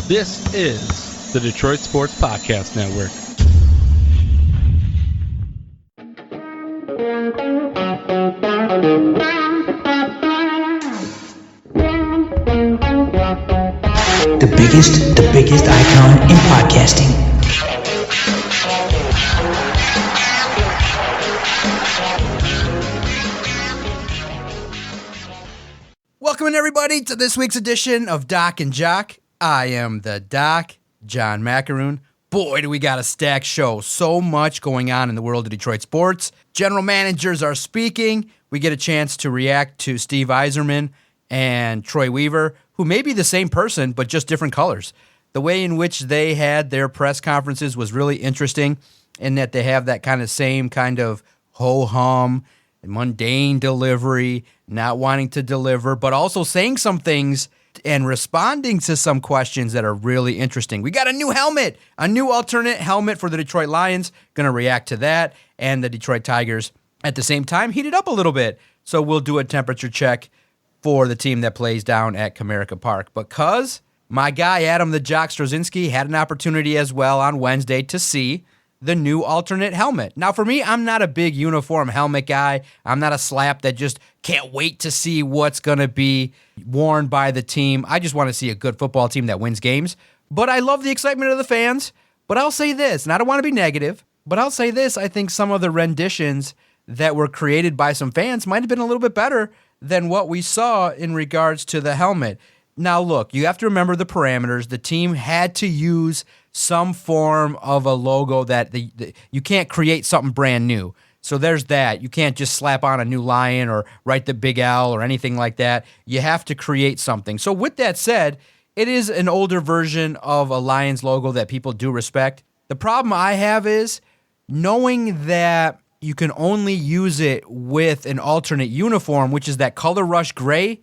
This is the Detroit Sports Podcast Network. The biggest icon in podcasting. Welcome everybody to this week's edition of Doc and Jock. I am the Doc, John Macaroon. Boy, do we got a stacked show. So much going on in the world of Detroit sports. General managers are speaking. We get a chance to react to Steve Yzerman and Troy Weaver, who may be the same person, but just different colors. The way in which they had their press conferences was really interesting in that they have that same kind of ho-hum, mundane delivery, not wanting to deliver, but also saying some things and responding to some questions that are really interesting. We got a new helmet, a new alternate helmet for the Detroit Lions. Going to react to that, and the Detroit Tigers at the same time heated up a little bit. So we'll do a temperature check for the team that plays down at Comerica Park. Because my guy Adam the Jock Strozinski had an opportunity as well on Wednesday to see the new alternate helmet. Now, for me, I'm not a big uniform helmet guy. I'm not a slap that just can't wait to see what's going to be worn by the team. I just want to see a good football team that wins games. But I love the excitement of the fans. But I'll say this, and I don't want to be negative, but I'll say this, I think some of the renditions that were created by some fans might have been a little bit better than what we saw in regards to the helmet. Now, look, you have to remember the parameters. The team had to use some form of a logo that you can't create something brand new. So there's that. You can't just slap on a new lion or write the big L or anything like that. You have to create something. So with that said, it is an older version of a Lions logo that people do respect. The problem I have is knowing that you can only use it with an alternate uniform, which is that color rush gray.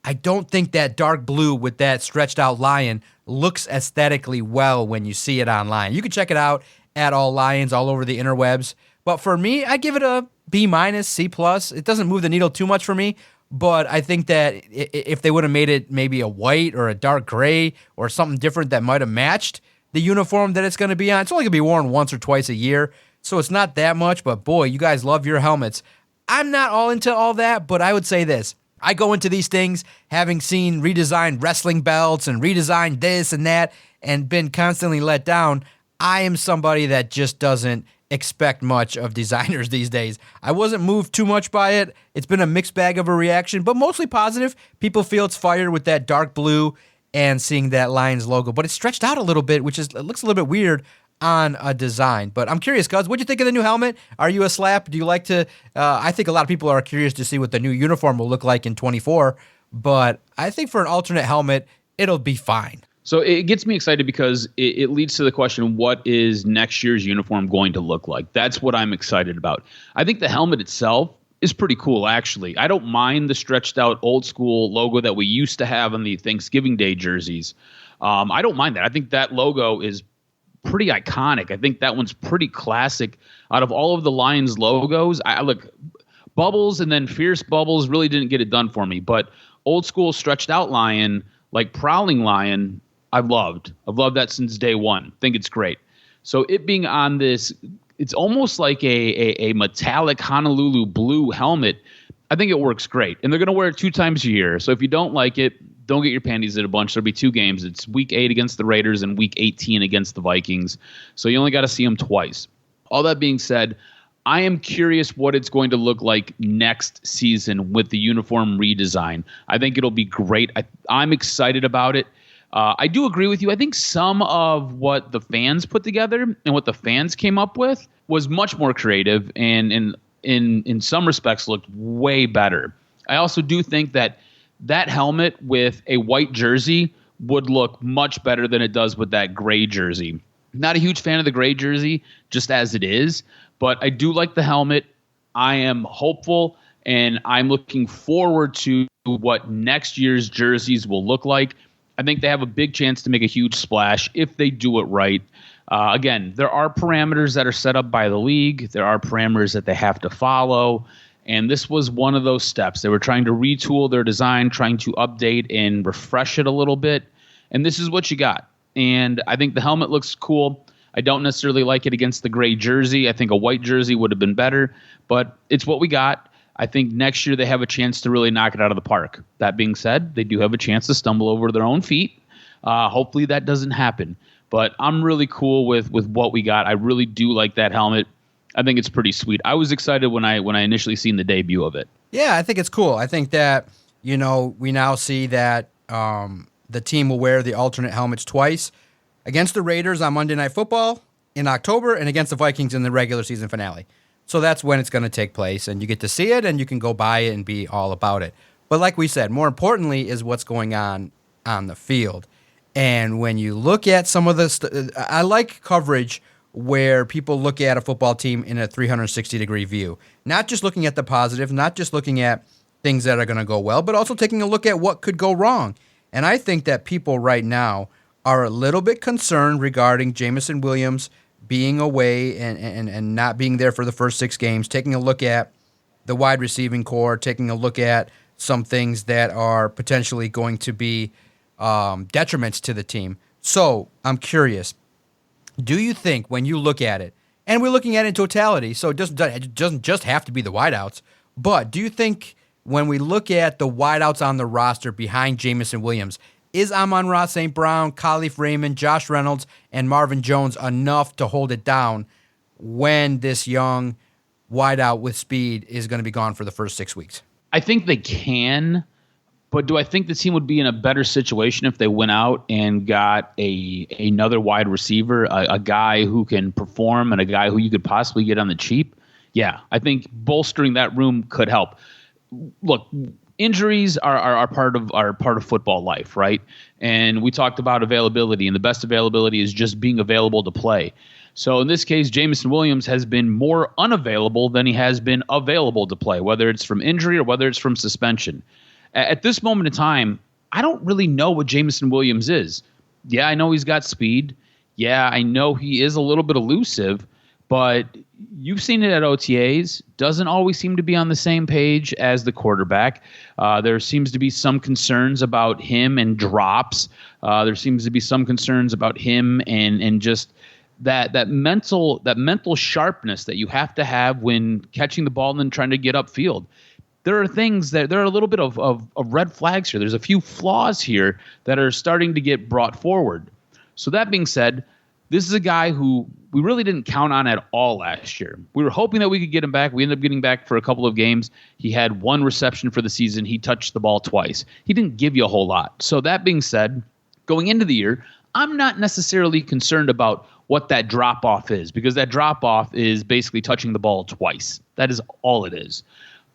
I don't think that dark blue with that stretched out lion looks aesthetically well when you see it online. You can check it out at All Lions all over the interwebs. But for me, I give it a B-, C+. It doesn't move the needle too much for me, but I think that if they would have made it maybe a white or a dark gray or something different that might have matched the uniform that it's going to be on, it's only going to be worn once or twice a year, so it's not that much, but boy, you guys love your helmets. I'm not all into all that, but I would say this. I go into these things having seen redesigned wrestling belts and redesigned this and that and been constantly let down. I am somebody that just doesn't expect much of designers these days. I wasn't moved too much by it. It's been a mixed bag of a reaction, but mostly positive. People feel it's fire with that dark blue and seeing that Lions logo, but it's stretched out a little bit, which it looks a little bit weird on a design. But I'm curious, Cuz, what'd you think of the new helmet? Are you a slap? Do you like to I think a lot of people are curious to see what the new uniform will look like in 24, but I think for an alternate helmet, it'll be fine. So it gets me excited because it leads to the question, what is next year's uniform going to look like? That's what I'm excited about. I think the helmet itself is pretty cool, actually. I don't mind the stretched out old school logo that we used to have on the Thanksgiving Day jerseys. I don't mind that. I think that logo is pretty iconic. I think that one's pretty classic. Out of all of the Lions logos, I look, Bubbles and then Fierce Bubbles really didn't get it done for me. But old school stretched out lion, like Prowling Lion, I've loved that since day one. I think it's great. So it being on this, it's almost like a metallic Honolulu blue helmet. I think it works great. And they're going to wear it 2 times a year. So if you don't like it, don't get your panties in a bunch. There'll be 2 games. It's week 8 against the Raiders and week 18 against the Vikings. So you only got to see them twice. All that being said, I am curious what it's going to look like next season with the uniform redesign. I think it'll be great. I'm excited about it. I do agree with you. I think some of what the fans put together and what the fans came up with was much more creative and in some respects looked way better. I also do think that helmet with a white jersey would look much better than it does with that gray jersey. Not a huge fan of the gray jersey, just as it is, but I do like the helmet. I am hopeful, and I'm looking forward to what next year's jerseys will look like. I think they have a big chance to make a huge splash if they do it right. Again, there are parameters that are set up by the league. There are parameters that they have to follow. And this was one of those steps. They were trying to retool their design, trying to update and refresh it a little bit. And this is what you got. and I think the helmet looks cool. I don't necessarily like it against the gray jersey. I think a white jersey would have been better, but it's what we got. I think next year they have a chance to really knock it out of the park. That being said, they do have a chance to stumble over their own feet. Hopefully that doesn't happen. But I'm really cool with what we got. I really do like that helmet. I think it's pretty sweet. I was excited when I initially seen the debut of it. Yeah, I think it's cool. I think that, we now see that the team will wear the alternate helmets twice against the Raiders on Monday Night Football in October and against the Vikings in the regular season finale. So that's when it's going to take place, and you get to see it, and you can go buy it and be all about it. But like we said, more importantly is what's going on the field. And when you look at some of the I like coverage where people look at a football team in a 360-degree view. Not just looking at the positive, not just looking at things that are going to go well, but also taking a look at what could go wrong. And I think that people right now are a little bit concerned regarding Jameson Williams being away and not being there for the first 6 games, taking a look at the wide receiving core, taking a look at some things that are potentially going to be detriments to the team. So I'm curious, do you think when you look at it, and we're looking at it in totality, so it doesn't just have to be the wideouts, but do you think when we look at the wideouts on the roster behind Jameson Williams, is Amon-Ra St. Brown, Khalif Raymond, Josh Reynolds, and Marvin Jones enough to hold it down when this young wideout with speed is going to be gone for the first 6 weeks? I think they can, but do I think the team would be in a better situation if they went out and got another wide receiver, a guy who can perform and a guy who you could possibly get on the cheap? Yeah, I think bolstering that room could help. Look, injuries are part of football life, right? And we talked about availability, and the best availability is just being available to play. So in this case, Jameson Williams has been more unavailable than he has been available to play, whether it's from injury or whether it's from suspension. At this moment in time, I don't really know what Jameson Williams is. Yeah, I know he's got speed. Yeah, I know he is a little bit elusive, but you've seen it at OTAs. Doesn't always seem to be on the same page as the quarterback. There seems to be some concerns about him and drops. There seems to be some concerns about him and just that mental sharpness that you have to have when catching the ball and then trying to get upfield. There are things that there are a little bit of red flags here. There's a few flaws here that are starting to get brought forward. So that being said, this is a guy who we really didn't count on at all last year. We were hoping that we could get him back. We ended up getting back for a couple of games. He had 1 reception for the season. He touched the ball twice. He didn't give you a whole lot. So that being said, going into the year, I'm not necessarily concerned about what that drop-off is, because that drop-off is basically touching the ball twice. That is all it is.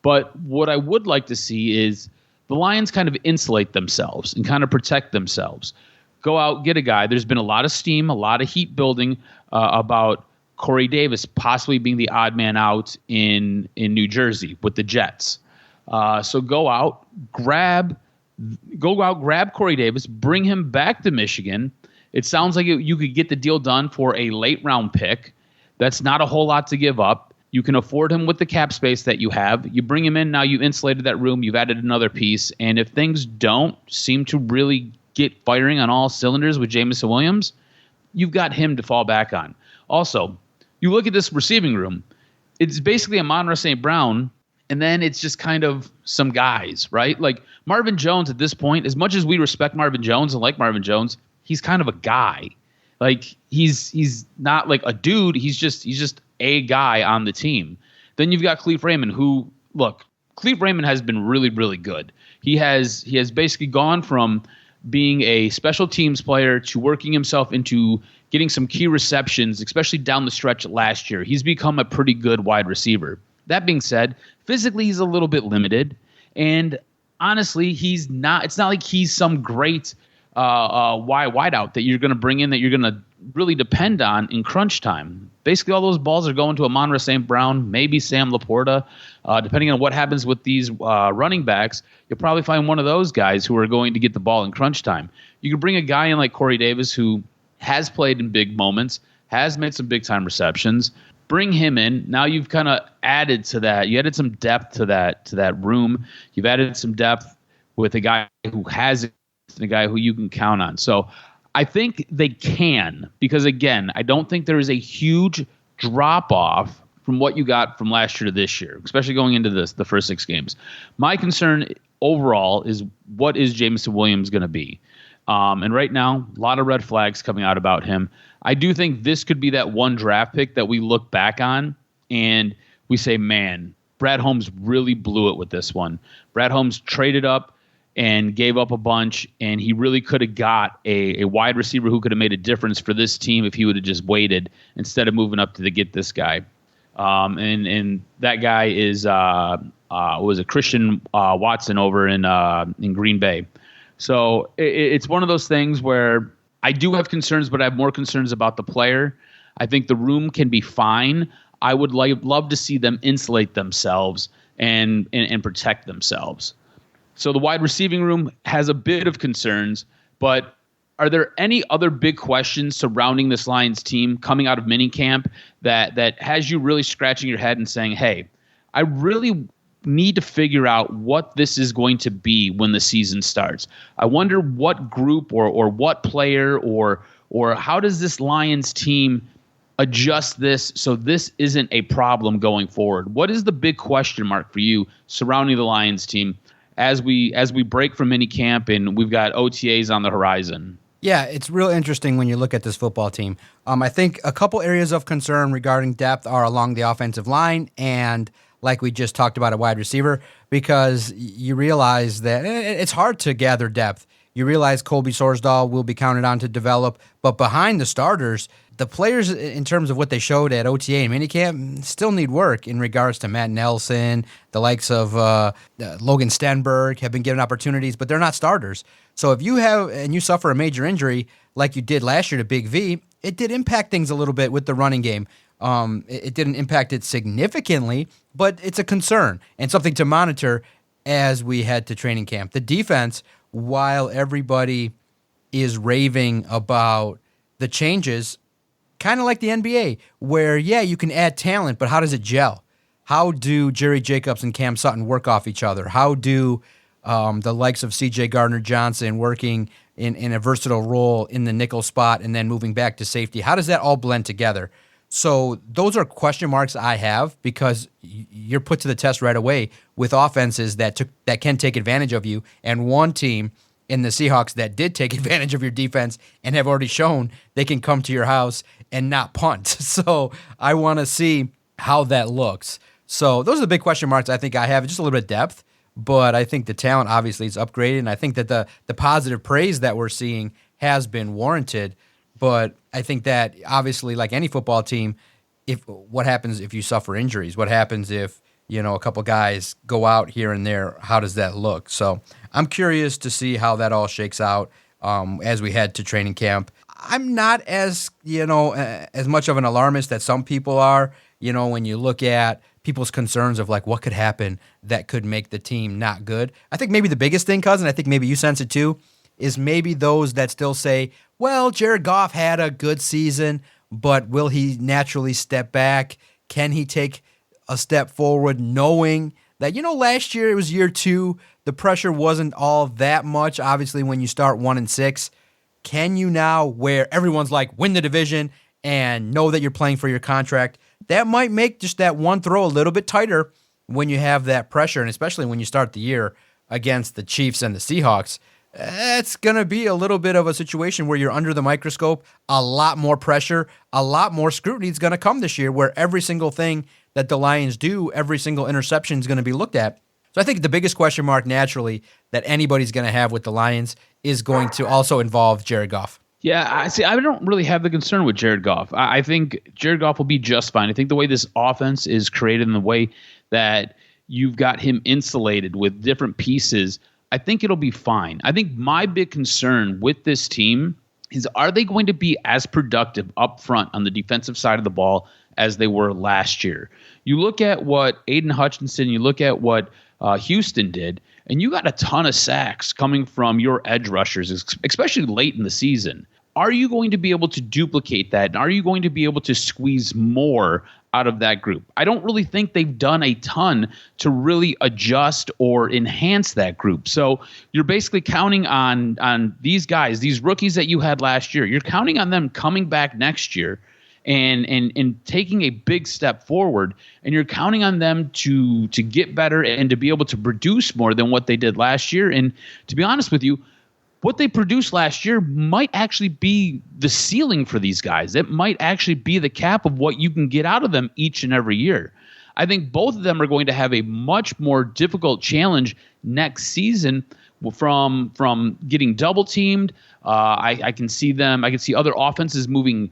But what I would like to see is the Lions kind of insulate themselves and kind of protect themselves. Go out, get a guy. There's been a lot of steam, a lot of heat building about Corey Davis possibly being the odd man out in New Jersey with the Jets. So go out, grab Corey Davis, bring him back to Michigan. It sounds like you could get the deal done for a late round pick. That's not a whole lot to give up. You can afford him with the cap space that you have. You bring him in, now you've insulated that room, you've added another piece, and if things don't seem to really get firing on all cylinders with Jameson Williams, you've got him to fall back on. Also, you look at this receiving room, it's basically Amon-Ra St. Brown, and then it's just kind of some guys, right? Like Marvin Jones at this point, as much as we respect Marvin Jones and like Marvin Jones, he's kind of a guy. Like he's not like a dude, he's just a guy on the team. Then you've got Khalif Raymond, who, look, Khalif Raymond has been really, really good. He has basically gone from being a special teams player to working himself into getting some key receptions, especially down the stretch last year. He's become a pretty good wide receiver. That being said, physically he's a little bit limited, and honestly, it's not like he's some great wideout that you're going to bring in that you're going to really depend on in crunch time. Basically, all those balls are going to Amon-Ra St. Brown, maybe Sam Laporta. Depending on what happens with these running backs, you'll probably find one of those guys who are going to get the ball in crunch time. You can bring a guy in like Corey Davis, who has played in big moments, has made some big-time receptions. Bring him in. Now you've kind of added to that. You added some depth to that room. You've added some depth with a guy who has it, and a guy who you can count on. So I think they can because, again, I don't think there is a huge drop-off from what you got from last year to this year, especially going into the first 6 games. My concern overall is what is Jameson Williams going to be? And right now, a lot of red flags coming out about him. I do think this could be that one draft pick that we look back on and we say, man, Brad Holmes really blew it with this one. Brad Holmes traded up and gave up a bunch, and he really could have got a wide receiver who could have made a difference for this team if he would have just waited instead of moving up to get this guy. And that guy is was a Christian Watson over in Green Bay. So it's one of those things where I do have concerns, but I have more concerns about the player. I think the room can be fine. I would love to see them insulate themselves and protect themselves. So the wide receiving room has a bit of concerns, but are there any other big questions surrounding this Lions team coming out of minicamp that has you really scratching your head and saying, hey, I really need to figure out what this is going to be when the season starts? I wonder what group or what player or how does this Lions team adjust this so this isn't a problem going forward? What is the big question mark for you surrounding the Lions team as we break from minicamp and we've got OTAs on the horizon? Yeah, it's real interesting when you look at this football team. I think a couple areas of concern regarding depth are along the offensive line and, like we just talked about, a wide receiver, because you realize that it's hard to gather depth. You realize Colby Sorsdahl will be counted on to develop, but behind the starters, the players, in terms of what they showed at OTA and minicamp, still need work in regards to Matt Nelson. The likes of Logan Stenberg have been given opportunities, but they're not starters. So if you have and you suffer a major injury like you did last year to Big V, it did impact things a little bit with the running game. It didn't impact it significantly, but it's a concern and something to monitor as we head to training camp. The defense, while everybody is raving about the changes, kind of like the NBA, where, yeah, you can add talent, but how does it gel? How do Jerry Jacobs and Cam Sutton work off each other? How do the likes of C.J. Gardner-Johnson working in a versatile role in the nickel spot and then moving back to safety? How does that all blend together? So those are question marks I have because you're put to the test right away with offenses that can take advantage of you, and one team in the Seahawks that did take advantage of your defense and have already shown they can come to your house and not punt. So I want to see how that looks. So those are the big question marks I think I have. Just a little bit of depth, but I think the talent obviously is upgraded, and I think that the positive praise that we're seeing has been warranted. But I think that obviously, like any football team, what happens if you suffer injuries? What happens if a couple guys go out here and there? How does that look? So I'm curious to see how that all shakes out as we head to training camp. I'm not as much of an alarmist as some people are. When you look at people's concerns of like what could happen that could make the team not good. I think maybe the biggest thing, cousin, I think maybe you sense it too, is maybe those that still say, well, Jared Goff had a good season, but will he naturally step back? Can he take a step forward knowing that, last year it was year 2, the pressure wasn't all that much, obviously, when you start 1-6. Can you now, where everyone's like, win the division and know that you're playing for your contract? That might make just that one throw a little bit tighter when you have that pressure, and especially when you start the year against the Chiefs and the Seahawks. It's going to be a little bit of a situation where you're under the microscope, a lot more pressure, a lot more scrutiny is going to come this year where every single thing that the Lions do, every single interception is going to be looked at. So I think the biggest question mark naturally that anybody's going to have with the Lions is going to also involve Jared Goff. Yeah, I don't really have the concern with Jared Goff. I think Jared Goff will be just fine. I think the way this offense is created and the way that you've got him insulated with different pieces, I think it'll be fine. I think my big concern with this team is, are they going to be as productive up front on the defensive side of the ball as they were last year? You look at what Aiden Hutchinson, you look at what Houston did, and you got a ton of sacks coming from your edge rushers, especially late in the season. Are you going to be able to duplicate that? And are you going to be able to squeeze more out of that group. I don't really think they've done a ton to really adjust or enhance that group. So you're basically counting on these guys, these rookies that you had last year. You're counting on them coming back next year and taking a big step forward, and you're counting on them to get better and to be able to produce more than what they did last year. And to be honest with you, what they produced last year might actually be the ceiling for these guys. It might actually be the cap of what you can get out of them each and every year. I think both of them are going to have a much more difficult challenge next season from getting double teamed. I can see other offenses moving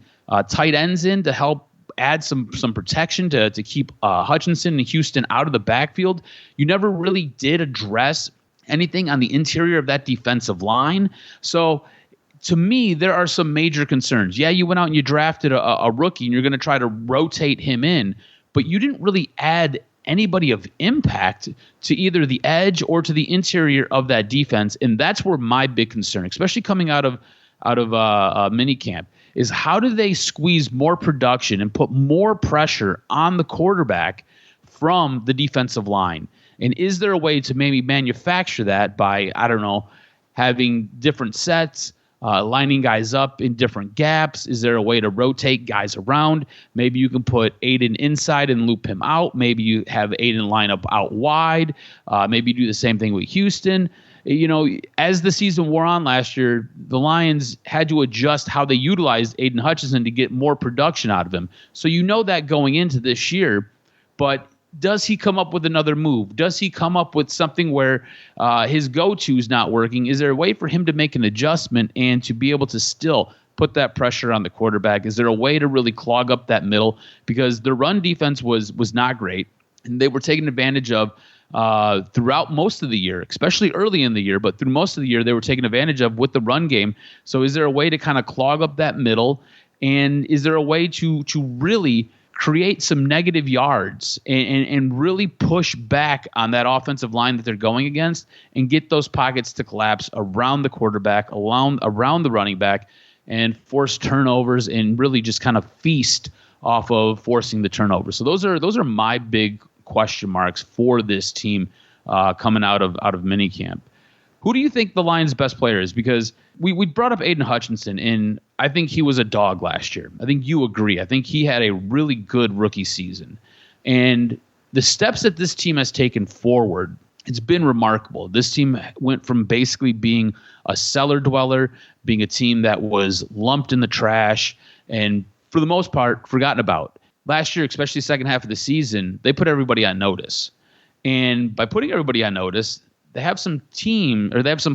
tight ends in to help add some protection to keep Hutchinson and Houston out of the backfield. You never really did address anything on the interior of that defensive line. So to me, there are some major concerns. Yeah, you went out and you drafted a rookie and you're going to try to rotate him in, but you didn't really add anybody of impact to either the edge or to the interior of that defense. And that's where my big concern, especially coming out of minicamp, is how do they squeeze more production and put more pressure on the quarterback from the defensive line? And is there a way to maybe manufacture that by, I don't know, having different sets, lining guys up in different gaps? Is there a way to rotate guys around? Maybe you can put Aiden inside and loop him out. Maybe you have Aiden line up out wide. Maybe you do the same thing with Houston. You know, as the season wore on last year, the Lions had to adjust how they utilized Aiden Hutchinson to get more production out of him. So you know that going into this year, but does he come up with another move? Does he come up with something where his go-to is not working? Is there a way for him to make an adjustment and to be able to still put that pressure on the quarterback? Is there a way to really clog up that middle? Because the run defense was not great, and they were taken advantage of throughout most of the year, especially early in the year, but through most of the year they were taken advantage of with the run game. So is there a way to kind of clog up that middle? And is there a way to really create some negative yards and really push back on that offensive line that they're going against and get those pockets to collapse around the quarterback, around the running back, and force turnovers and really just kind of feast off of forcing the turnovers? So those are my big question marks for this team coming out of minicamp. Who do you think the Lions' best player is? Because we brought up Aiden Hutchinson, and I think he was a dog last year. I think you agree. I think he had a really good rookie season. And the steps that this team has taken forward, it's been remarkable. This team went from basically being a cellar dweller, being a team that was lumped in the trash, and for the most part, forgotten about. Last year, especially the second half of the season, they put everybody on notice. And by putting everybody on notice, they have some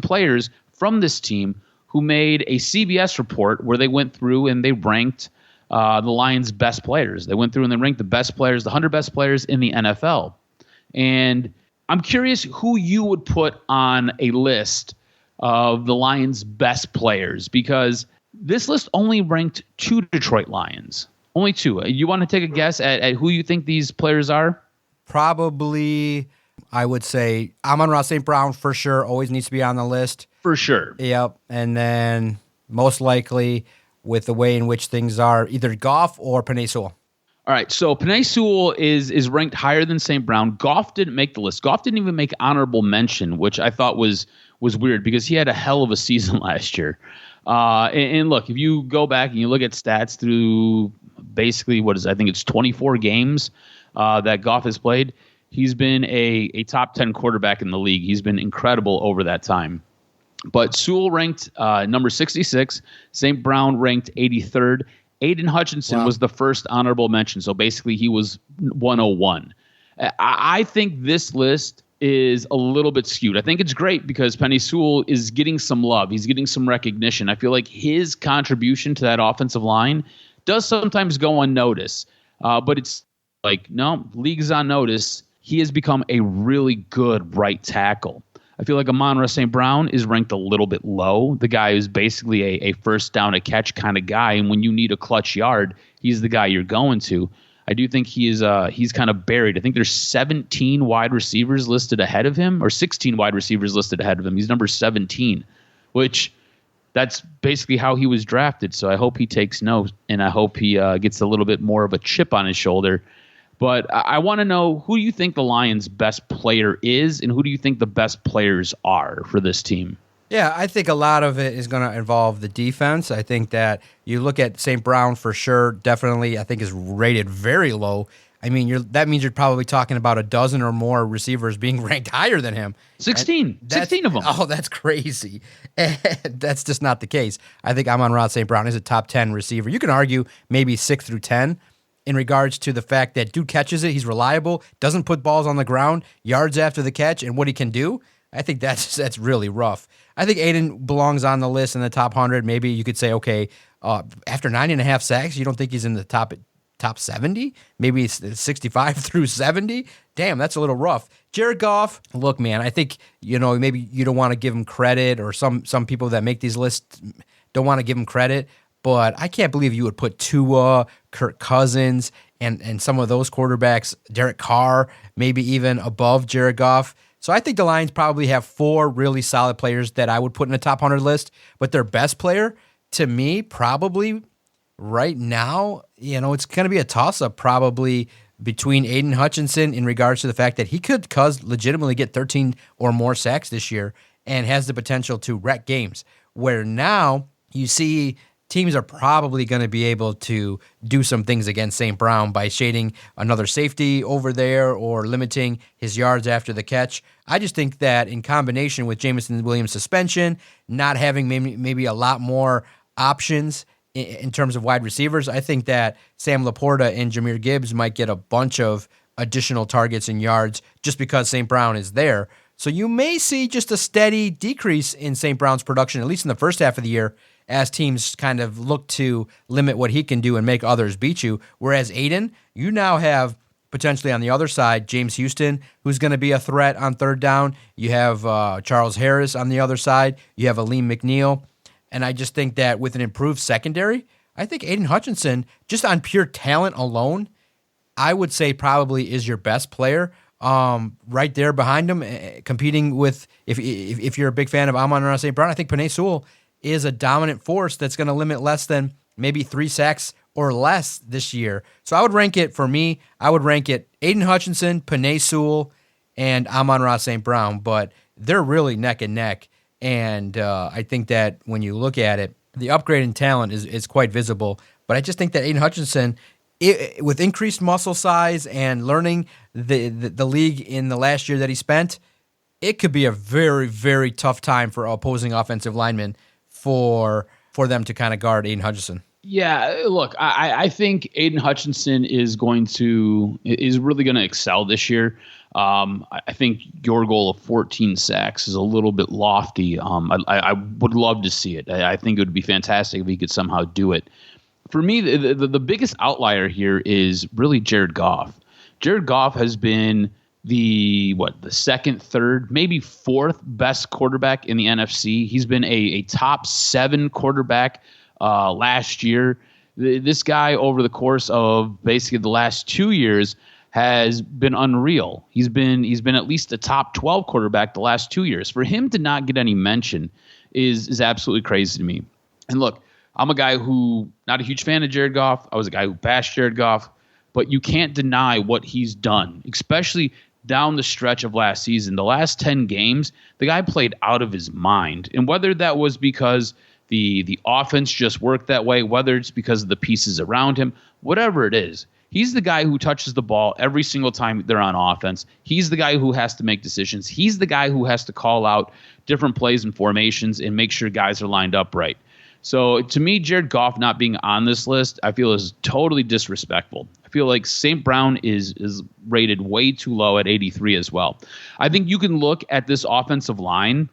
players from this team who made a CBS report where they went through and they ranked the Lions' best players. They went through and they ranked the best players, the 100 best players in the NFL. And I'm curious who you would put on a list of the Lions' best players, because this list only ranked 2 Detroit Lions. Only 2. You want to take a guess at who you think these players are? Probably, I would say Amon-Ra St. Brown for sure. Always needs to be on the list. For sure. Yep. And then most likely, with the way in which things are, either Goff or Penei Sewell. All right, so Penei Sewell is ranked higher than St. Brown. Goff didn't make the list. Goff didn't even make honorable mention, which I thought was weird because he had a hell of a season last year. And look, if you go back and you look at stats through basically I think it's 24 games that Goff has played, he's been a top 10 quarterback in the league. He's been incredible over that time. But Sewell ranked number 66. St. Brown ranked 83rd. Aiden Hutchinson was the first honorable mention. So basically he was 101. I think this list is a little bit skewed. I think it's great because Penei Sewell is getting some love. He's getting some recognition. I feel like his contribution to that offensive line does sometimes go unnoticed. But it's like, no, league's on notice. He has become a really good right tackle. I feel like Amon-Ra St. Brown is ranked a little bit low. The guy is basically a first down a catch kind of guy, and when you need a clutch yard, he's the guy you're going to. I do think he's kind of buried. I think there's 17 wide receivers listed ahead of him, or 16 wide receivers listed ahead of him. He's number 17, which that's basically how he was drafted. So I hope he takes note, and I hope he gets a little bit more of a chip on his shoulder But I want to know, who do you think the Lions' best player is, and who do you think the best players are for this team? Yeah, I think a lot of it is going to involve the defense. I think that you look at St. Brown for sure, definitely, I think is rated very low. I mean, that means you're probably talking about a dozen or more receivers being ranked higher than him. 16 of them. Oh, that's crazy. And that's just not the case. I think Amon-Ra St. Brown is a top 10 receiver. You can argue maybe 6 through 10 in regards to the fact that dude catches it, he's reliable, doesn't put balls on the ground, yards after the catch, and what he can do. I think that's really rough. I think Aiden belongs on the list in the top 100. Maybe you could say, okay, after 9.5 sacks, you don't think he's in the top 70? Maybe 65 through 70? Damn, that's a little rough. Jared Goff, look, man, I think, maybe you don't want to give him credit, or some people that make these lists don't want to give him credit, but I can't believe you would put Tua, Kirk Cousins, and some of those quarterbacks, Derek Carr, maybe even above Jared Goff. So I think the Lions probably have 4 really solid players that I would put in the top 100 list, but their best player, to me, probably right now, it's going to be a toss-up probably between Aiden Hutchinson in regards to the fact that he could legitimately get 13 or more sacks this year and has the potential to wreck games, where now you see teams are probably going to be able to do some things against St. Brown by shading another safety over there or limiting his yards after the catch. I just think that in combination with Jameson Williams' suspension, not having maybe a lot more options in terms of wide receivers, I think that Sam Laporta and Jahmyr Gibbs might get a bunch of additional targets and yards just because St. Brown is there. So you may see just a steady decrease in St. Brown's production, at least in the first half of the year, as teams kind of look to limit what he can do and make others beat you. Whereas Aiden, you now have potentially on the other side, James Houston, who's going to be a threat on third down. You have Charles Harris on the other side. You have Aleem McNeil. And I just think that with an improved secondary, I think Aiden Hutchinson, just on pure talent alone, I would say probably is your best player. Right there behind him, competing with, if you're a big fan of Amon-Ra St. Brown, I think Penei Sewell is a dominant force that's going to limit less than maybe 3 sacks or less this year. So I would rank it, for me, Aiden Hutchinson, Penei Sewell, and Amon-Ra St. Brown, but they're really neck and neck. And I think that when you look at it, the upgrade in talent is quite visible. But I just think that Aiden Hutchinson, with increased muscle size and learning the league in the last year that he spent, it could be a very, very tough time for opposing offensive linemen for them to kind of guard Aiden Hutchinson. Yeah, look, I think Aiden Hutchinson is really going to excel this year. I think your goal of 14 sacks is a little bit lofty. I would love to see it. I think it would be fantastic if he could somehow do it. For me, the biggest outlier here is really Jared Goff. Jared Goff has been the second, third, maybe fourth best quarterback in the NFC. He's been a top 7 quarterback last year. This guy, over the course of basically the last 2 years, has been unreal. He's been at least a top 12 quarterback the last 2 years. For him to not get any mention is absolutely crazy to me. And look, I'm a guy who, not a huge fan of Jared Goff. I was a guy who bashed Jared Goff. But you can't deny what he's done, especially down the stretch of last season. The last 10 games, the guy played out of his mind. And whether that was because the offense just worked that way, whether it's because of the pieces around him, whatever it is, he's the guy who touches the ball every single time they're on offense. He's the guy who has to make decisions. He's the guy who has to call out different plays and formations and make sure guys are lined up right. So to me, Jared Goff not being on this list, I feel is totally disrespectful. I feel like St. Brown is rated way too low at 83 as well. I think you can look at this offensive line,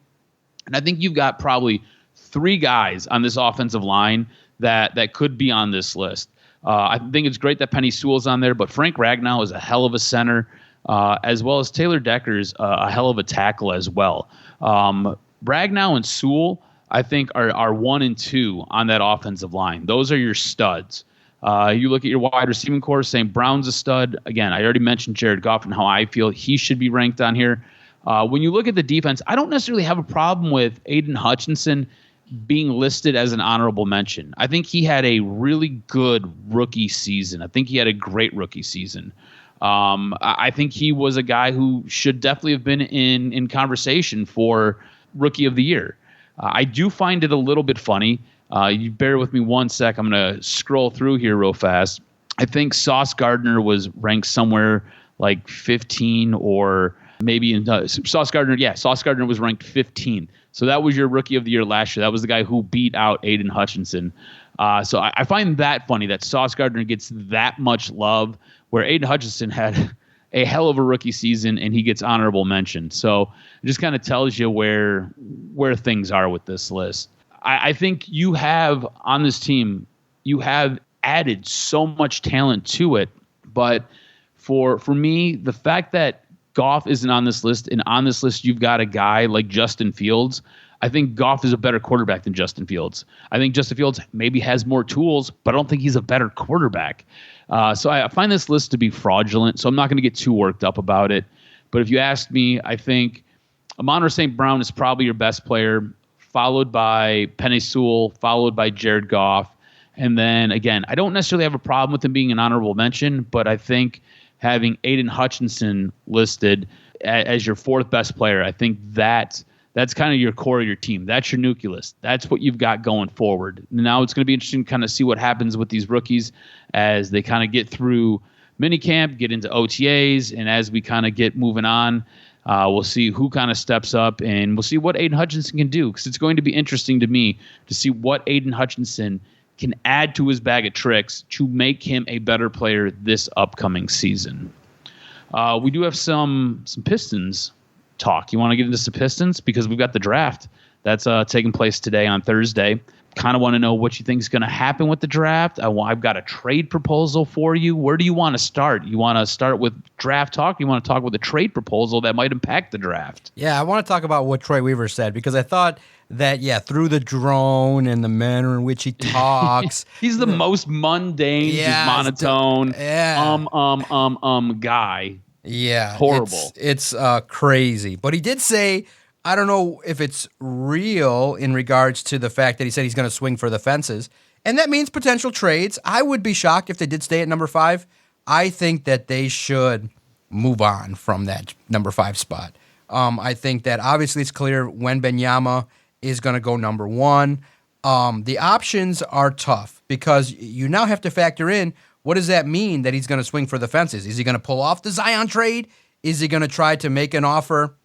and I think you've got probably 3 guys on this offensive line that could be on this list. I think it's great that Penei Sewell's on there, but Frank Ragnow is a hell of a center, as well as Taylor Decker's a hell of a tackle as well. Ragnow and Sewell, I think, are 1 and 2 on that offensive line. Those are your studs. You look at your wide receiving core, St. Brown's a stud. Again, I already mentioned Jared Goff and how I feel he should be ranked on here. When you look at the defense, I don't necessarily have a problem with Aiden Hutchinson being listed as an honorable mention. I think he had a really good rookie season. I think he had a great rookie season. I think he was a guy who should definitely have been in conversation for Rookie of the Year. I do find it a little bit funny. You bear with me one sec. I'm going to scroll through here real fast. I think Sauce Gardner was ranked somewhere like 15 or maybe in Sauce Gardner. Yeah, Sauce Gardner was ranked 15. So that was your Rookie of the Year last year. That was the guy who beat out Aiden Hutchinson. So I find that funny that Sauce Gardner gets that much love where Aiden Hutchinson had a hell of a rookie season and he gets honorable mention. So it just kind of tells you where things are with this list. I think you have on this team, you have added so much talent to it. But for me, the fact that Goff isn't on this list, and on this list you've got a guy like Justin Fields, I think Goff is a better quarterback than Justin Fields. I think Justin Fields maybe has more tools, but I don't think he's a better quarterback. So I find this list to be fraudulent, so I'm not going to get too worked up about it. But if you ask me, I think Amon-Ra St. Brown is probably your best player, followed by Penei Sewell, followed by Jared Goff. And then, again, I don't necessarily have a problem with him being an honorable mention, but I think having Aiden Hutchinson listed as your fourth best player, I think that's kind of your core of your team. That's your nucleus. That's what you've got going forward. Now it's going to be interesting to kind of see what happens with these rookies as they kind of get through minicamp, get into OTAs, and as we kind of get moving on, we'll see who kind of steps up, and we'll see what Aiden Hutchinson can do, because it's going to be interesting to me to see what Aiden Hutchinson can add to his bag of tricks to make him a better player this upcoming season. We do have some Pistons talk. You want to get into some Pistons? Because we've got the draft that's taking place today on Thursday. Kind of want to know what you think is going to happen with the draft. I've got a trade proposal for you. Where do you want to start? You want to start with draft talk? You want to talk with a trade proposal that might impact the draft? Yeah, I want to talk about what Troy Weaver said, because I thought that, through the drone and the manner in which he talks. He's the most mundane, just monotone, guy. Yeah. Horrible. It's crazy. But he did say, I don't know if it's real in regards to the fact that he said he's going to swing for the fences. And that means potential trades. I would be shocked if they did stay at number 5. I think that they should move on from that number 5 spot. I think that obviously it's clear Wembanyama is going to go number 1. The options are tough because you now have to factor in, what does that mean that he's going to swing for the fences? Is he going to pull off the Zion trade? Is he going to try to make an offer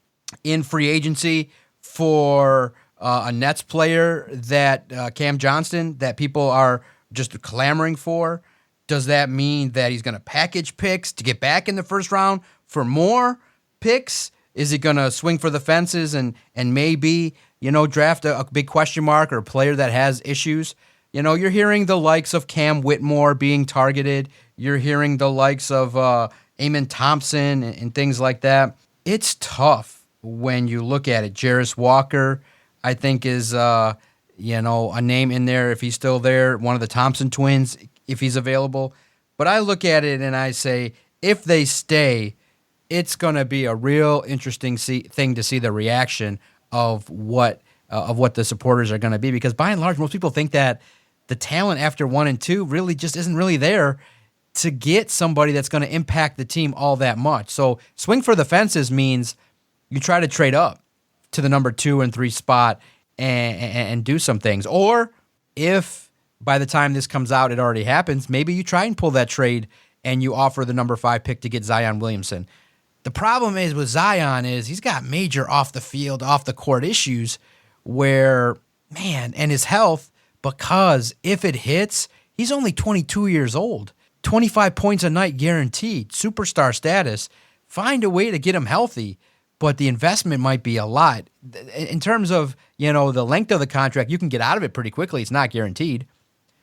in free agency for a Nets player that Cam Johnston that people are just clamoring for? Does that mean that he's going to package picks to get back in the first round for more picks? Is he going to swing for the fences and maybe, draft a big question mark or a player that has issues? You're hearing the likes of Cam Whitmore being targeted. You're hearing the likes of Amen Thompson and things like that. It's tough when you look at it. Jarris Walker, I think, is a name in there if he's still there. One of the Thompson twins, if he's available. But I look at it and I say, if they stay, it's going to be a real interesting thing to see the reaction of what the supporters are going to be. Because by and large, most people think that the talent after 1 and 2 really just isn't really there to get somebody that's going to impact the team all that much. So swing for the fences means you try to trade up to the number 2 and 3 spot and do some things. Or if by the time this comes out, it already happens, maybe you try and pull that trade and you offer the number 5 pick to get Zion Williamson. The problem is with Zion is he's got major off the field, off the court issues where, and his health, because if it hits, he's only 22 years old. 25 points a night guaranteed, superstar status. Find a way to get him healthy, but the investment might be a lot. In terms of, the length of the contract, you can get out of it pretty quickly. It's not guaranteed.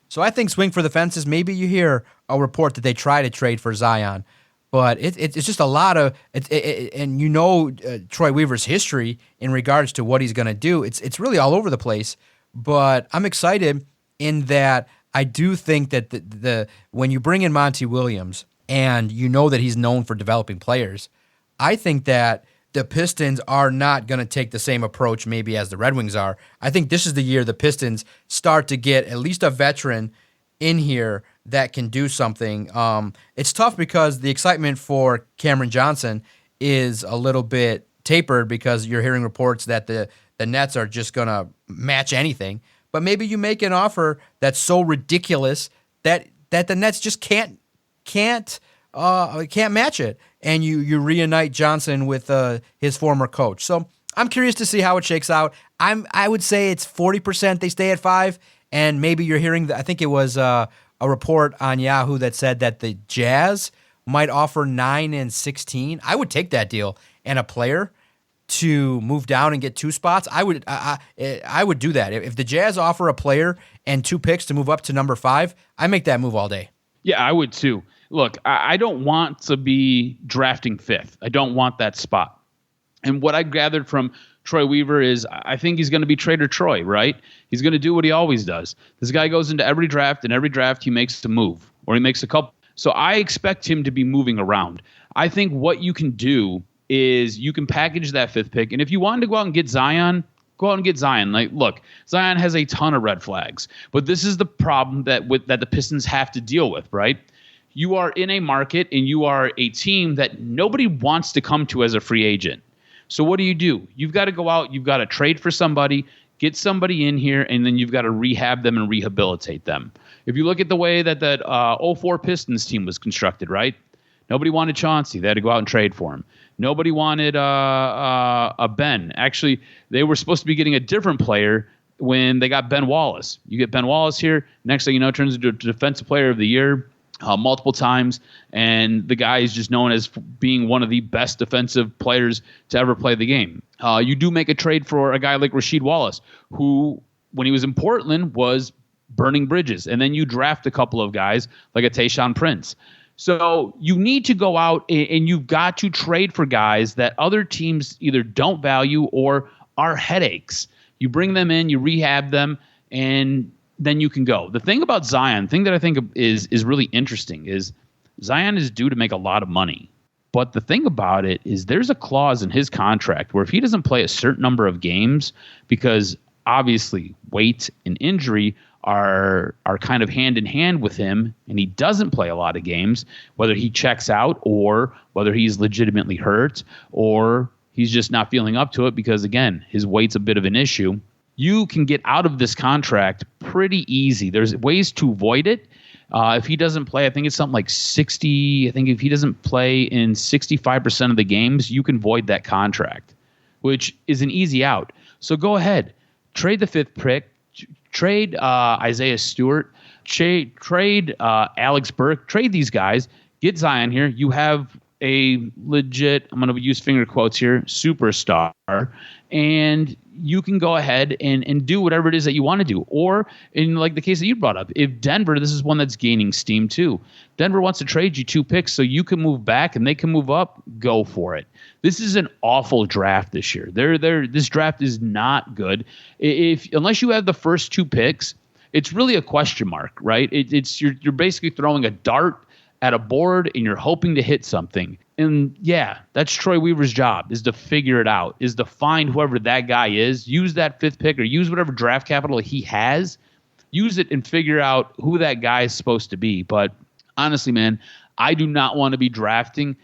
So I think swing for the fences. Maybe you hear a report that they try to trade for Zion, but it's just a lot of and Troy Weaver's history in regards to what he's going to do. It's really all over the place. But I'm excited in that I do think that the when you bring in Monty Williams and that he's known for developing players, I think that the Pistons are not going to take the same approach maybe as the Red Wings are. I think this is the year the Pistons start to get at least a veteran in here that can do something. It's tough because the excitement for Cameron Johnson is a little bit tapered because you're hearing reports that the Nets are just going to match anything. But maybe you make an offer that's so ridiculous that the Nets just can't match it, and you reunite Johnson with his former coach. So I'm curious to see how it shakes out. I would say it's 40% they stay at 5, and maybe you're hearing I think it was a report on Yahoo that said that the Jazz might offer 9 and 16. I would take that deal, and a player to move down and get 2 spots. I would do that. If the Jazz offer a player and 2 picks to move up to number 5, I make that move all day. Yeah, I would too. Look, I don't want to be drafting 5th. I don't want that spot. And what I gathered from Troy Weaver is I think he's going to be Trader Troy, right? He's going to do what he always does. This guy goes into every draft, and every draft he makes a move, or he makes a couple. So I expect him to be moving around. I think what you can do is you can package that 5th pick, and if you wanted to go out and get Zion, go out and get Zion. Like, look, Zion has a ton of red flags, but this is the problem that the Pistons have to deal with, right? You are in a market, and you are a team that nobody wants to come to as a free agent. So what do? You've got to go out, you've got to trade for somebody, get somebody in here, and then you've got to rehab them and rehabilitate them. If you look at the way that 04 Pistons team was constructed, right? Nobody wanted Chauncey. They had to go out and trade for him. Nobody wanted a Ben. Actually, they were supposed to be getting a different player when they got Ben Wallace. You get Ben Wallace here. Next thing you know, it turns into a defensive player of the year multiple times. And the guy is just known as being one of the best defensive players to ever play the game. You do make a trade for a guy like Rasheed Wallace, who, when he was in Portland, was burning bridges. And then you draft a couple of guys like a Tayshaun Prince. So you need to go out and you've got to trade for guys that other teams either don't value or are headaches. You bring them in, you rehab them, and then you can go. The thing about Zion, the thing that I think is really interesting is Zion is due to make a lot of money. But the thing about it is there's a clause in his contract where if he doesn't play a certain number of games, because obviously weight and injury are kind of hand in hand with him, and he doesn't play a lot of games, whether he checks out or whether he's legitimately hurt or he's just not feeling up to it because, again, his weight's a bit of an issue. You can get out of this contract pretty easy. There's ways to avoid it. If he doesn't play, I think it's something like 60. I think if he doesn't play in 65% of the games, you can void that contract, which is an easy out. So go ahead, trade the 5th pick, trade Isaiah Stewart, trade Alex Burke, trade these guys, get Zion here. You have a legit, I'm going to use finger quotes here, superstar, and you can go ahead and do whatever it is that you want to do. Or in like the case that you brought up, if Denver, this is one that's gaining steam too. Denver wants to trade you 2 picks so you can move back and they can move up, go for it. This is an awful draft this year. This draft is not good. Unless you have the first 2 picks, it's really a question mark, right? You're basically throwing a dart at a board and you're hoping to hit something. And yeah, that's Troy Weaver's job, is to figure it out, is to find whoever that guy is, use that 5th pick or use whatever draft capital he has, use it and figure out who that guy is supposed to be. But honestly, man, I do not want to be drafting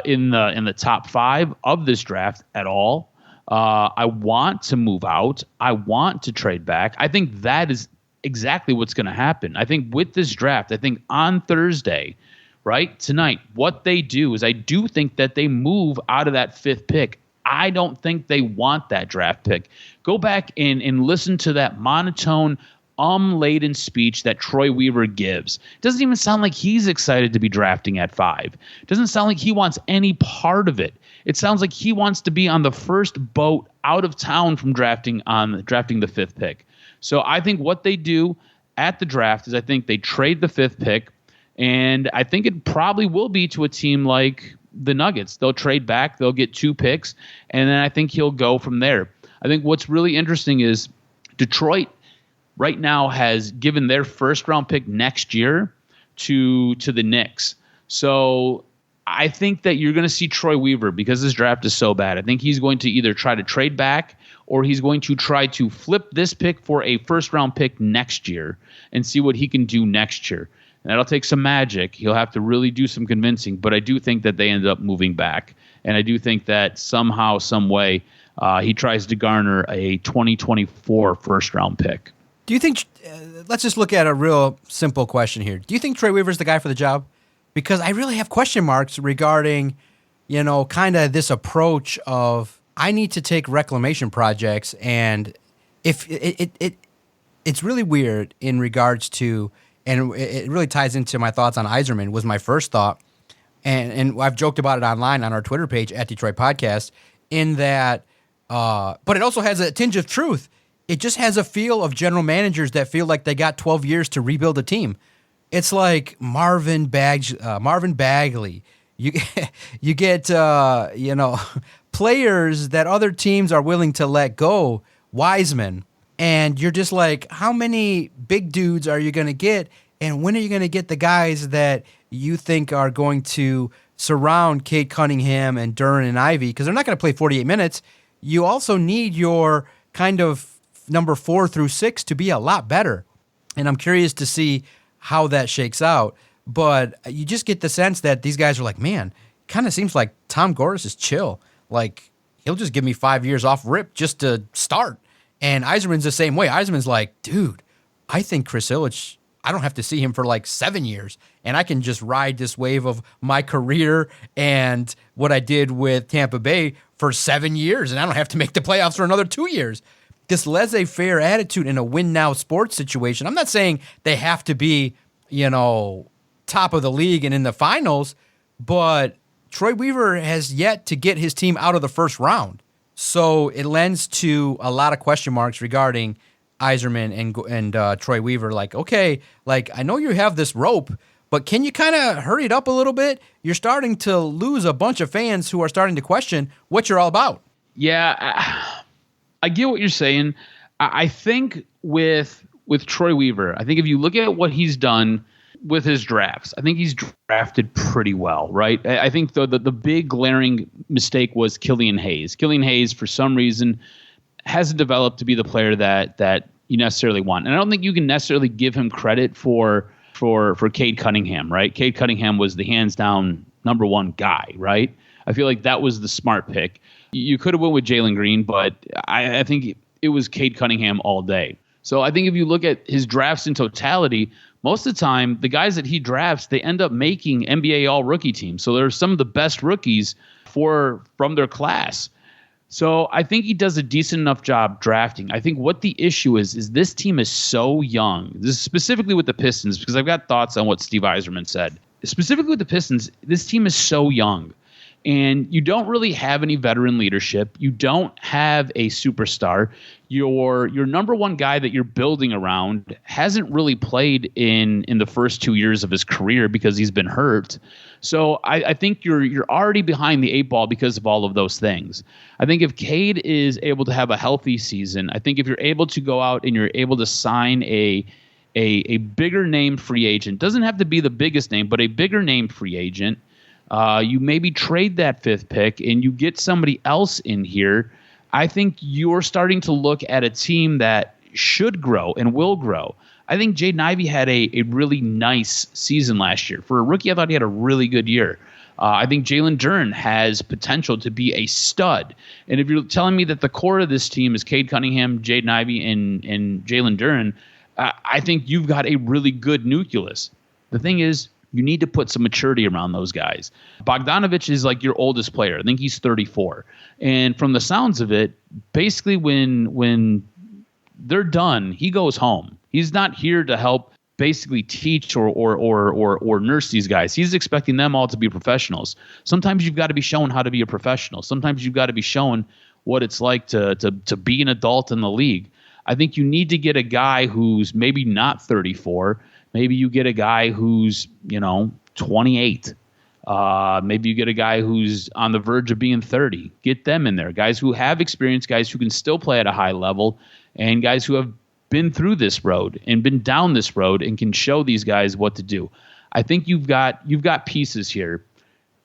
in the top 5 of this draft at all. I want to move out. I want to trade back. I think that is exactly what's going to happen. I think with this draft, I think on Thursday, right, tonight, what they do is I do think that they move out of that 5th pick. I don't think they want that draft pick. Go back and listen to that monotone, laden speech that Troy Weaver gives. It doesn't even sound like he's excited to be drafting at 5. It doesn't sound like he wants any part of it. It sounds like he wants to be on the first boat out of town from drafting the 5th pick. So I think what they do at the draft is I think they trade the 5th pick, and I think it probably will be to a team like the Nuggets. They'll trade back, they'll get 2 picks, and then I think he'll go from there. I think what's really interesting is Detroit right now has given their first-round pick next year to the Knicks. So I think that you're going to see Troy Weaver, because this draft is so bad, I think he's going to either try to trade back or he's going to try to flip this pick for a first-round pick next year and see what he can do next year. And that'll take some magic. He'll have to really do some convincing, but I do think that they ended up moving back. And I do think that somehow, some way, he tries to garner a 2024 first-round pick. Do you think, let's just look at a real simple question here. Do you think Troy Weaver's the guy for the job? Because I really have question marks regarding, kind of this approach of, I need to take reclamation projects, and if it's really weird in regards to, and it really ties into my thoughts on Yzerman, was my first thought, and I've joked about it online on our Twitter page at Detroit Podcast, in that, but it also has a tinge of truth. It just has a feel of general managers that feel like they got 12 years to rebuild a team. It's like Marvin Bagley. You get players that other teams are willing to let go, Wiseman, and you're just like, how many big dudes are you going to get, and when are you going to get the guys that you think are going to surround Cade Cunningham and Duren and Ivey, because they're not going to play 48 minutes. You also need your kind of number 4 through 6 to be a lot better. And I'm curious to see how that shakes out. But you just get the sense that these guys are like, man, it kind of seems like Tom Gores is chill. Like, he'll just give me 5 years off rip just to start. And Yzerman's the same way. Yzerman's like, dude, I think Chris Ilitch, I don't have to see him for like 7 years. And I can just ride this wave of my career and what I did with Tampa Bay for 7 years. And I don't have to make the playoffs for another 2 years. This laissez-faire attitude in a win-now sports situation. I'm not saying they have to be, top of the league and in the finals, but Troy Weaver has yet to get his team out of the first round. So it lends to a lot of question marks regarding Yzerman and Troy Weaver. Like, okay, like, I know you have this rope, but can you kind of hurry it up a little bit? You're starting to lose a bunch of fans who are starting to question what you're all about. Yeah, I get what you're saying. I think with Troy Weaver, I think if you look at what he's done with his drafts, I think he's drafted pretty well, right? I think the big glaring mistake was Killian Hayes. Killian Hayes, for some reason, hasn't developed to be the player that you necessarily want. And I don't think you can necessarily give him credit for Cade Cunningham, right? Cade Cunningham was the hands down number one guy, right? I feel like that was the smart pick. You could have went with Jalen Green, but I think it was Cade Cunningham all day. So I think if you look at his drafts in totality, most of the time, the guys that he drafts, they end up making NBA all-rookie teams. So they're some of the best rookies from their class. So I think he does a decent enough job drafting. I think what the issue is this team is so young. This is specifically with the Pistons, because I've got thoughts on what Steve Yzerman said. Specifically with the Pistons, this team is so young. And you don't really have any veteran leadership. You don't have a superstar. Your number one guy that you're building around hasn't really played in the first 2 years of his career because he's been hurt. So I think you're already behind the 8 ball because of all of those things. I think if Cade is able to have a healthy season, I think if you're able to go out and you're able to sign a bigger name free agent, doesn't have to be the biggest name, but a bigger name free agent, you maybe trade that 5th pick and you get somebody else in here, I think you're starting to look at a team that should grow and will grow. I think Jaden Ivey had a really nice season last year. For a rookie, I thought he had a really good year. I think Jalen Duren has potential to be a stud. And if you're telling me that the core of this team is Cade Cunningham, Jaden Ivey, and Jalen Duren, I think you've got a really good nucleus. The thing is, you need to put some maturity around those guys. Bogdanovich is like your oldest player. I think he's 34. And from the sounds of it, basically when they're done, he goes home. He's not here to help basically teach or nurse these guys. He's expecting them all to be professionals. Sometimes you've got to be shown how to be a professional. Sometimes you've got to be shown what it's like to be an adult in the league. I think you need to get a guy who's maybe not 34. Maybe you get a guy who's, 28. Maybe you get a guy who's on the verge of being 30. Get them in there. Guys who have experience, guys who can still play at a high level, and guys who have been through this road and been down this road and can show these guys what to do. I think you've got pieces here,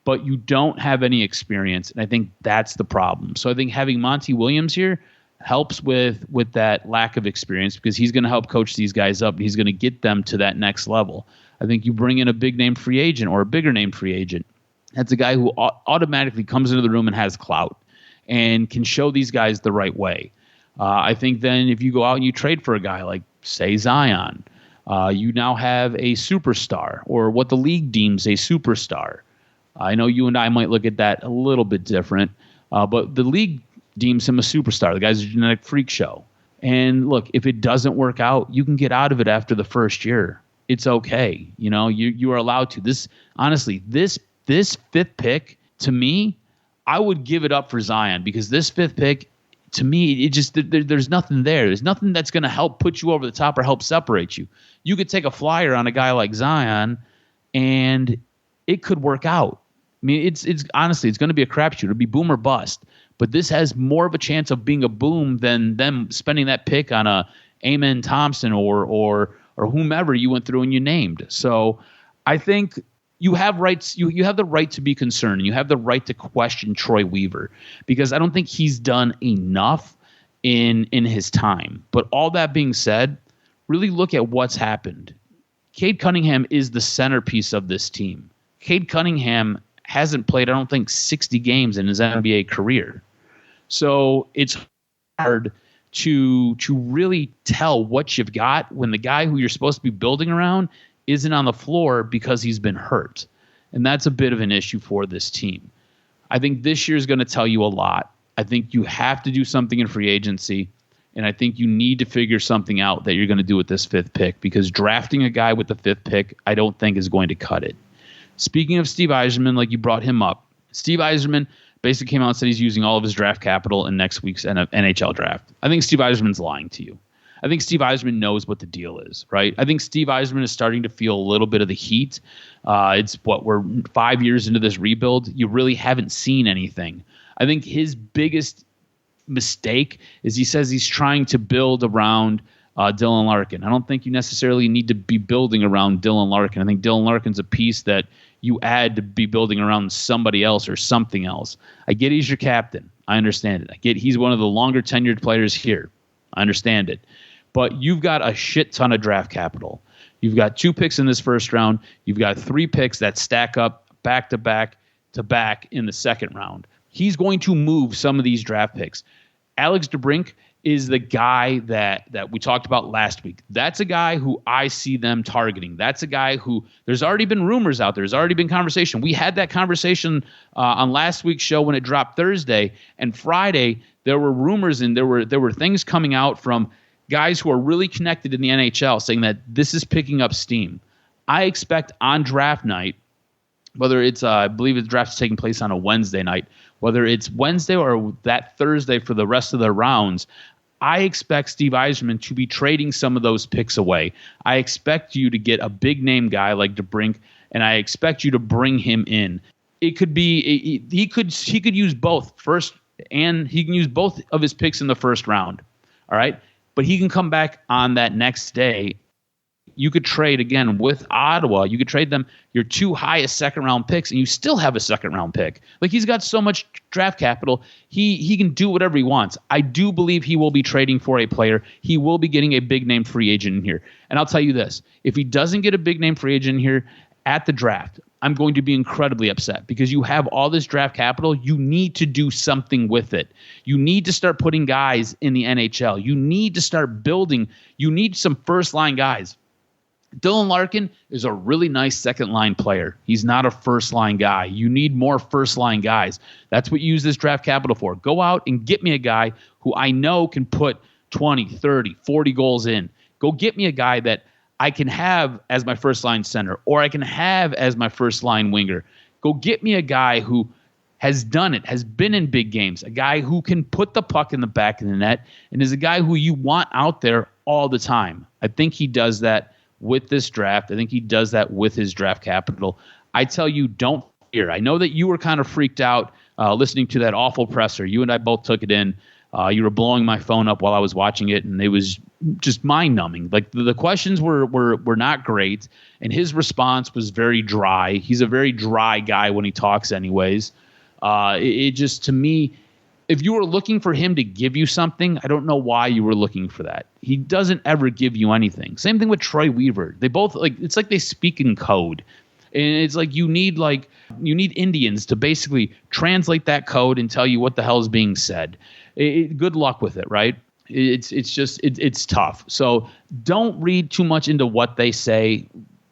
but you don't have any experience, and I think that's the problem. So I think having Monty Williams here, helps with that lack of experience because he's going to help coach these guys up. And he's going to get them to that next level. I think you bring in a big name free agent or a bigger name free agent. That's a guy who automatically comes into the room and has clout and can show these guys the right way. I think then if you go out and you trade for a guy like, say, Zion, you now have a superstar or what the league deems a superstar. I know you and I might look at that a little bit different, but the league deems him a superstar. The guy's a genetic freak show. And look, if it doesn't work out, you can get out of it after the first year. It's okay. You are allowed to. This fifth pick, to me, I would give it up for Zion because this fifth pick, to me, there's nothing there. There's nothing that's going to help put you over the top or help separate you. You could take a flyer on a guy like Zion, and it could work out. I mean, it's honestly, it's going to be a crapshoot. It'll be boom or bust. But this has more of a chance of being a boom than them spending that pick on a Amen Thompson or whomever you went through and you named. So I think you have rights. You have the right to be concerned. You have the right to question Troy Weaver because I don't think he's done enough in his time. But all that being said, really look at what's happened. Cade Cunningham is the centerpiece of this team. Cade Cunningham hasn't played, I don't think, 60 games in his NBA career. So it's hard to really tell what you've got when the guy who you're supposed to be building around isn't on the floor because he's been hurt. And that's a bit of an issue for this team. I think this year is going to tell you a lot. I think you have to do something in free agency, and I think you need to figure something out that you're going to do with this fifth pick because drafting a guy with the fifth pick I don't think is going to cut it. Speaking of Steve Yzerman, like you brought him up, Steve Yzerman basically came out and said he's using all of his draft capital in next week's NHL draft. I think Steve Yzerman's lying to you. I think Steve Yzerman knows what the deal is, right? I think Steve Yzerman is starting to feel a little bit of the heat. We're 5 years into this rebuild. You really haven't seen anything. I think his biggest mistake is he says he's trying to build around Dylan Larkin. I don't think you necessarily need to be building around Dylan Larkin. I think Dylan Larkin's a piece that you add to be building around somebody else or something else. I get he's your captain. I understand it. I get he's one of the longer tenured players here. I understand it. But you've got a shit ton of draft capital. You've got 2 picks in this first round. You've got 3 picks that stack up back to back to back in the second round. He's going to move some of these draft picks. Alex DeBrink is the guy that we talked about last week. That's a guy who I see them targeting. That's a guy who there's already been rumors out there. There's already been conversation. We had that conversation on last week's show when it dropped Thursday. And Friday, there were rumors and there were things coming out from guys who are really connected in the NHL saying that this is picking up steam. I expect on draft night, whether it's I believe the draft is taking place on a Wednesday night, whether it's Wednesday or that Thursday for the rest of the rounds, I expect Steve Yzerman to be trading some of those picks away. I expect you to get a big name guy like DeBrink, and I expect you to bring him in. It could be he could use both first, and he can use both of his picks in the first round. All right, but he can come back on that next day. You could trade again with Ottawa. You could trade them your 2 highest second-round picks, and you still have a second-round pick. Like, he's got so much draft capital, he can do whatever he wants. I do believe he will be trading for a player. He will be getting a big-name free agent in here. And I'll tell you this. If he doesn't get a big-name free agent in here at the draft, I'm going to be incredibly upset because you have all this draft capital. You need to do something with it. You need to start putting guys in the NHL. You need to start building. You need some first-line guys. Dylan Larkin is a really nice second-line player. He's not a first-line guy. You need more first-line guys. That's what you use this draft capital for. Go out and get me a guy who I know can put 20, 30, 40 goals in. Go get me a guy that I can have as my first-line center or I can have as my first-line winger. Go get me a guy who has done it, has been in big games, a guy who can put the puck in the back of the net, and is a guy who you want out there all the time. I think he does that with this draft. I think he does that with his draft capital. I tell you, don't fear. I know that you were kind of freaked out listening to that awful presser. You and I both took it in. You were blowing my phone up while I was watching it, and it was just mind-numbing. Like, the questions were not great, and his response was very dry. He's a very dry guy when he talks anyways. It just, to me, if you were looking for him to give you something, I don't know why you were looking for that. He doesn't ever give you anything. Same thing with Troy Weaver. They both it's like they speak in code. And it's like you need Indians to basically translate that code and tell you what the hell is being said. Good luck with it, right? It's tough. So don't read too much into what they say.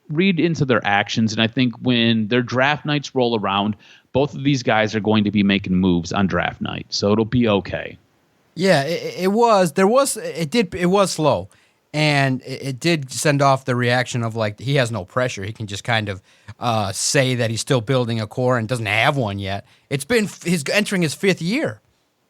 Read into their actions. And I think when their draft nights roll around, both of these guys are going to be making moves on draft night. So it'll be okay. Yeah, it was slow. And it did send off the reaction of like he has no pressure. He can just kind of say that he's still building a core and doesn't have one yet. He's entering his 5th year.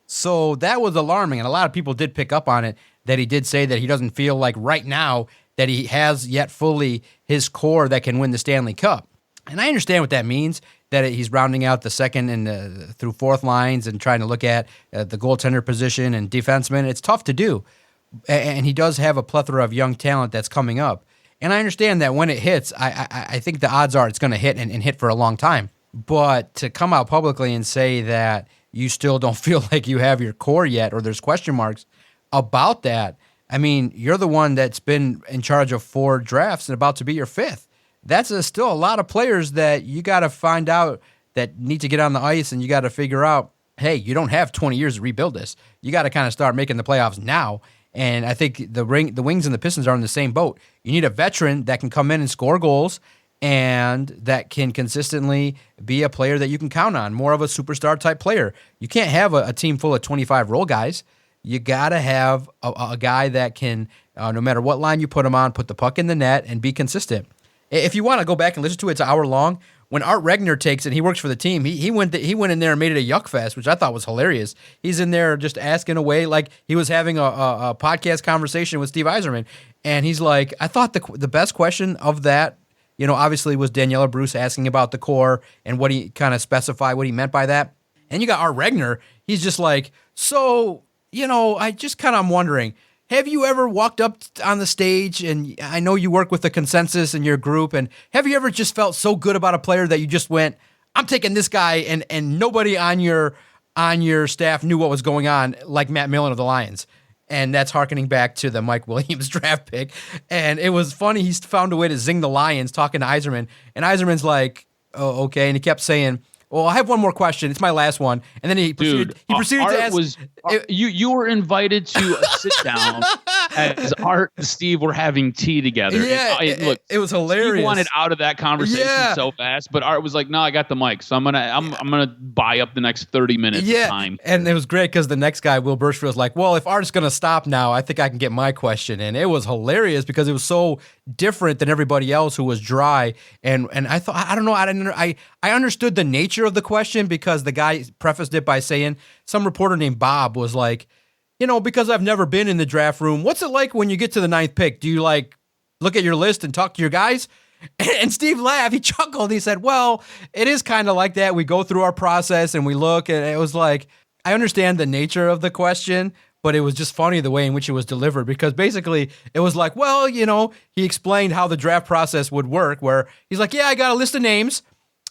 So that was alarming. And a lot of people did pick up on it, that he did say that he doesn't feel like right now that he has yet fully his core that can win the Stanley Cup. And I understand what that means, that he's rounding out the second and through fourth lines and trying to look at the goaltender position and defenseman. It's tough to do. And he does have a plethora of young talent that's coming up. And I understand that when it hits, I think the odds are it's going to hit and hit for a long time. But to come out publicly and say that you still don't feel like you have your core yet, or there's question marks about that, I mean, you're the one that's been in charge of 4 drafts and about to be your 5th. That's still a lot of players that you got to find out that need to get on the ice, and you got to figure out, hey, you don't have 20 years to rebuild this. You got to kind of start making the playoffs now. And I think the Wings and the Pistons are in the same boat. You need a veteran that can come in and score goals and that can consistently be a player that you can count on, more of a superstar type player. You can't have a team full of 25 role guys. You got to have a guy that can, no matter what line you put him on, put the puck in the net and be consistent. If you want to go back and listen to it, it's an hour long. When Art Regner takes it, he works for the team. He went in there and made it a yuck fest, which I thought was hilarious. He's in there just asking away like he was having a podcast conversation with Steve Yzerman, and he's like, I thought the best question of that, obviously was Daniela Bruce asking about the core and what he kind of specified what he meant by that. And you got Art Regner. He's just like, so I just kind of am wondering. Have you ever walked up on the stage, and I know you work with the consensus in your group, and have you ever just felt so good about a player that you just went, I'm taking this guy, and nobody on your staff knew what was going on, like Matt Millen of the Lions? And that's hearkening back to the Mike Williams draft pick. And it was funny. He's found a way to zing the Lions talking to Yzerman, and Yzerman's like, oh, okay. And he kept saying, well, I have one more question. It's my last one. And then he proceeded to ask. You were invited to a sit down as Art and Steve were having tea together. Yeah, look, it was hilarious. Steve wanted out of that conversation so fast, but Art was like, "No, I got the mic, so I'm gonna buy up the next 30 minutes of time." And it was great because the next guy, Will Birchfield, was like, "Well, if Art's gonna stop now, I think I can get my question." And it was hilarious because it was so different than everybody else who was dry. And I thought, I don't know, I understood the nature of the question because the guy prefaced it by saying, some reporter named Bob was like, because I've never been in the draft room, what's it like when you get to the 9th pick? Do you look at your list and talk to your guys? And Steve laughed. He chuckled. He said, well, it is kind of like that. We go through our process and we look, and it was like, I understand the nature of the question, but it was just funny the way in which it was delivered, because basically it was like, well, he explained how the draft process would work, where he's like, yeah, I got a list of names.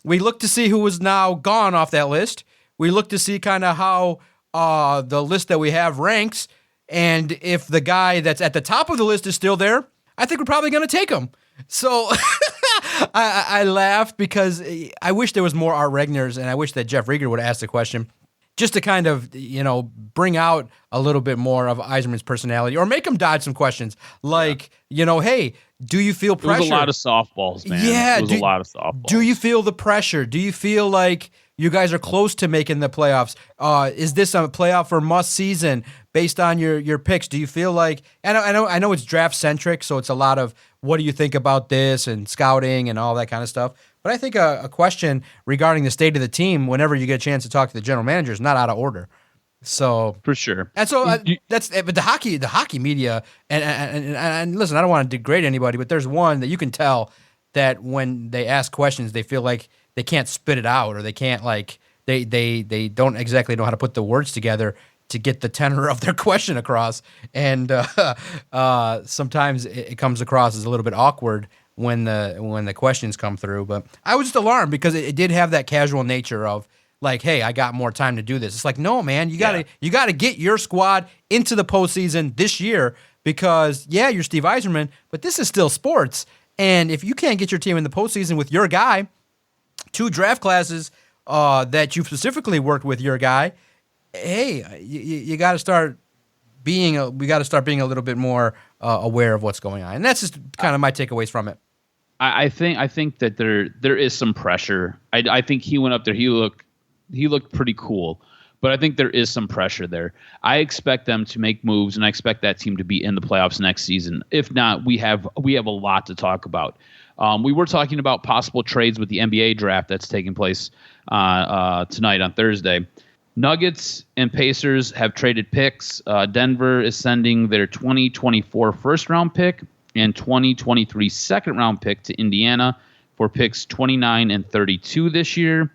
We look to see who was now gone off that list. We look to see kind of how the list that we have ranks, and if the guy that's at the top of the list is still there, I think we're probably going to take him. So I laughed because I wish there was more Art Regners, and I wish that Jeff Rieger would have asked the question just to kind of, bring out a little bit more of Yzerman's personality, or make him dodge some questions like, hey, do you feel pressure? It was a lot of softballs, man. Yeah. It was a lot of softballs. Do you feel the pressure? Do you feel like you guys are close to making the playoffs? Is this a playoff or must season based on your picks? Do you feel like, I know it's draft centric, so it's a lot of what do you think about this and scouting and all that kind of stuff. But I think a question regarding the state of the team, whenever you get a chance to talk to the general manager, is not out of order. So for sure, and so but the hockey media, and listen, I don't want to degrade anybody, but there's one that you can tell that when they ask questions, they feel like they can't spit it out, or they can't they don't exactly know how to put the words together to get the tenor of their question across, and sometimes it comes across as a little bit awkward when the questions come through. But I was just alarmed because it did have that casual nature of, like, hey, I got more time to do this. It's like, no, man, you gotta get your squad into the postseason this year because, yeah, you're Steve Yzerman, but this is still sports. And if you can't get your team in the postseason with your guy, 2 draft classes that you specifically worked with your guy, hey, you got to start being a little bit more aware of what's going on. And that's just kind of my takeaways from it. I think that there is some pressure. I think he went up there. He looked pretty cool, but I think there is some pressure there. I expect them to make moves, and I expect that team to be in the playoffs next season. If not, we have a lot to talk about. We were talking about possible trades with the NBA draft that's taking place tonight on Thursday. Nuggets and Pacers have traded picks. Denver is sending their 2024 first-round pick and 2023 second-round pick to Indiana for picks 29 and 32 this year.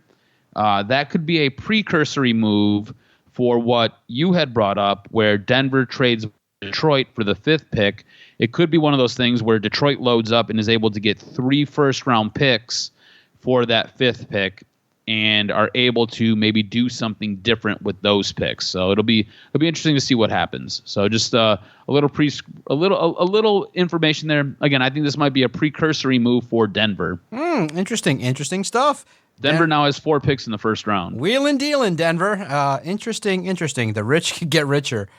That could be a precursory move for what you had brought up, where Denver trades Detroit for the 5th pick. It could be one of those things where Detroit loads up and is able to get 3 first-round picks for that 5th pick and are able to maybe do something different with those picks. So it'll be interesting to see what happens. So just a little information there. Again, I think this might be a precursory move for Denver. Interesting stuff. Denver now has 4 picks in the first round. Wheeling dealing, Denver. Interesting. The rich get richer.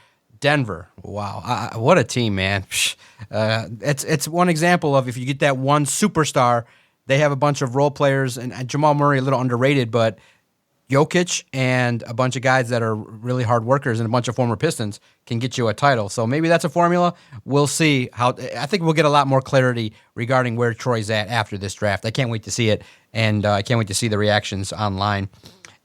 Denver. Wow. What a team, man. It's one example of if you get that one superstar, they have a bunch of role players, and Jamal Murray a little underrated, but Jokic and a bunch of guys that are really hard workers and a bunch of former Pistons can get you a title. So maybe that's a formula. We'll see. I think we'll get a lot more clarity regarding where Troy's at after this draft. I can't wait to see it, and I can't wait to see the reactions online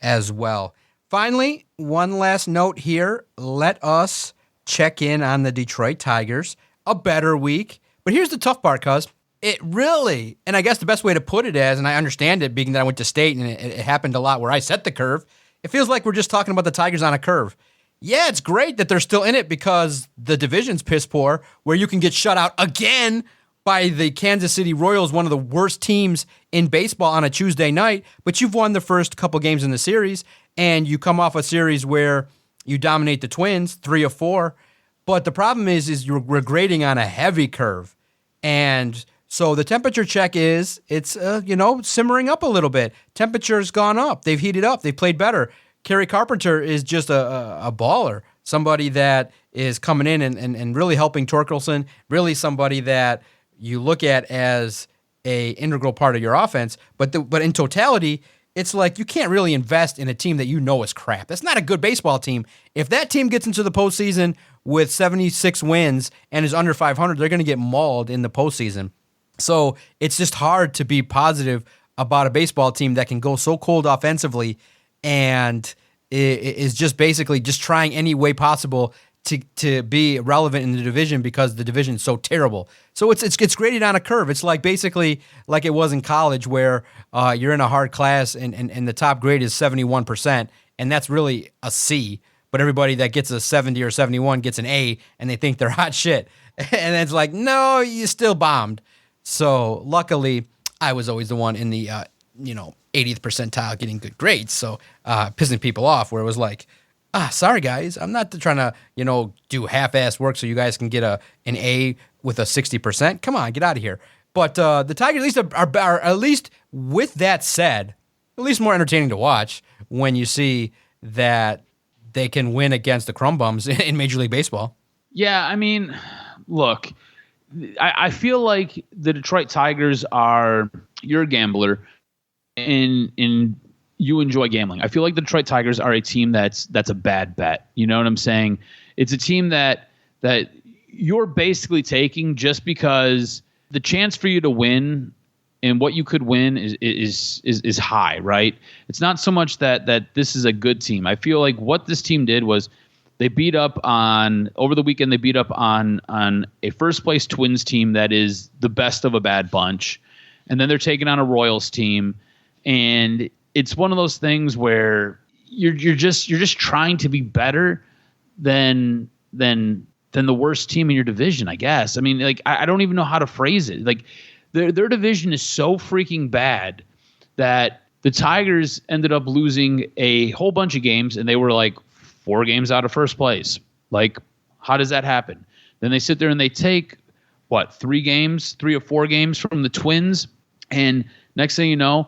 as well. Finally, one last note here. Let us check in on the Detroit Tigers. A better week. But here's the tough part, cuz. It really, and I guess the best way to put it and I understand it being that I went to state and it happened a lot where I set the curve, it feels like we're just talking about the Tigers on a curve. Yeah, it's great that they're still in it because the division's piss poor, where you can get shut out again by the Kansas City Royals, one of the worst teams in baseball on a Tuesday night, but you've won the first couple games in the series, and you come off a series where you dominate the Twins, 3 of 4, but the problem is we're grading on a heavy curve, and so the temperature check it's simmering up a little bit. Temperature's gone up. They've heated up. They've played better. Kerry Carpenter is just a baller, somebody that is coming in and really helping Torkelson, really somebody that you look at as a integral part of your offense. But in totality, it's like you can't really invest in a team that you know is crap. That's not a good baseball team. If that team gets into the postseason with 76 wins and is under 500, they're going to get mauled in the postseason. So it's just hard to be positive about a baseball team that can go so cold offensively and is just basically just trying any way possible to be relevant in the division because the division is so terrible. So it's graded on a curve. It's like basically like it was in college where you're in a hard class and the top grade is 71%, and that's really a C. But everybody that gets a 70 or 71 gets an A, and they think they're hot shit. And it's like, no, you still bombed. So luckily, I was always the one in the 80th percentile getting good grades. So pissing people off, where it was like, sorry guys, I'm not trying to do half-ass work so you guys can get an A with a 60%. Come on, get out of here. But the Tigers at least are at least with that said, at least more entertaining to watch when you see that they can win against the crumb bums in Major League Baseball. Yeah, I mean, look. I feel like the Detroit Tigers you're a gambler and you enjoy gambling. I feel like the Detroit Tigers are a team that's a bad bet. You know what I'm saying? It's a team that you're basically taking just because the chance for you to win and what you could win is high, right? It's not so much that this is a good team. I feel like what this team did was they beat up over the weekend. They beat up on a first place Twins team that is the best of a bad bunch, and then they're taking on a Royals team, and it's one of those things where you're just trying to be better than the worst team in your division, I guess. I mean, like I don't even know how to phrase it. Like their division is so freaking bad that the Tigers ended up losing a whole bunch of games, and they were like 4 games out of first place. Like, how does that happen? Then they sit there and they take, 3 or 4 games from the Twins, and next thing you know,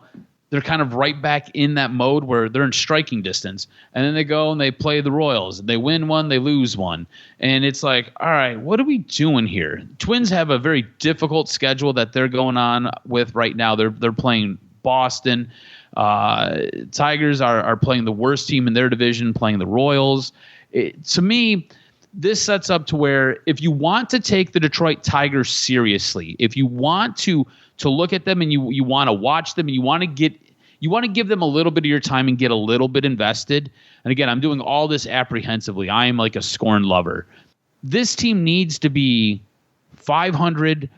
they're kind of right back in that mode where they're in striking distance. And then they go and they play the Royals. They win one, they lose one. And it's like, all right, what are we doing here? Twins have a very difficult schedule that they're going on with right now. They're playing Boston. Tigers are playing the worst team in their division, playing the Royals. To me, this sets up to where if you want to take the Detroit Tigers seriously, if you want to look at them and you want to watch them and you want to give them a little bit of your time and get a little bit invested. And again, I'm doing all this apprehensively. I am like a scorn lover. This team needs to be 500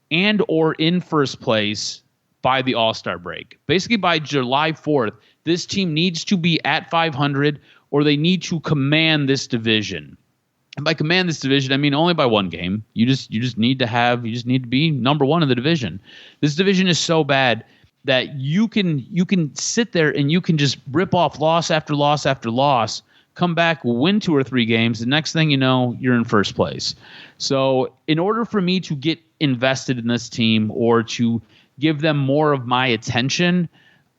and or in first place by the All-Star break. Basically by July 4th, this team needs to be at 500 or they need to command this division. And by command this division, I mean only by 1 game. You just need to be number 1 in the division. This division is so bad that you can sit there and you can just rip off loss after loss after loss, come back, win 2 or 3 games. The next thing you know, you're in first place. So in order for me to get invested in this team or to give them more of my attention,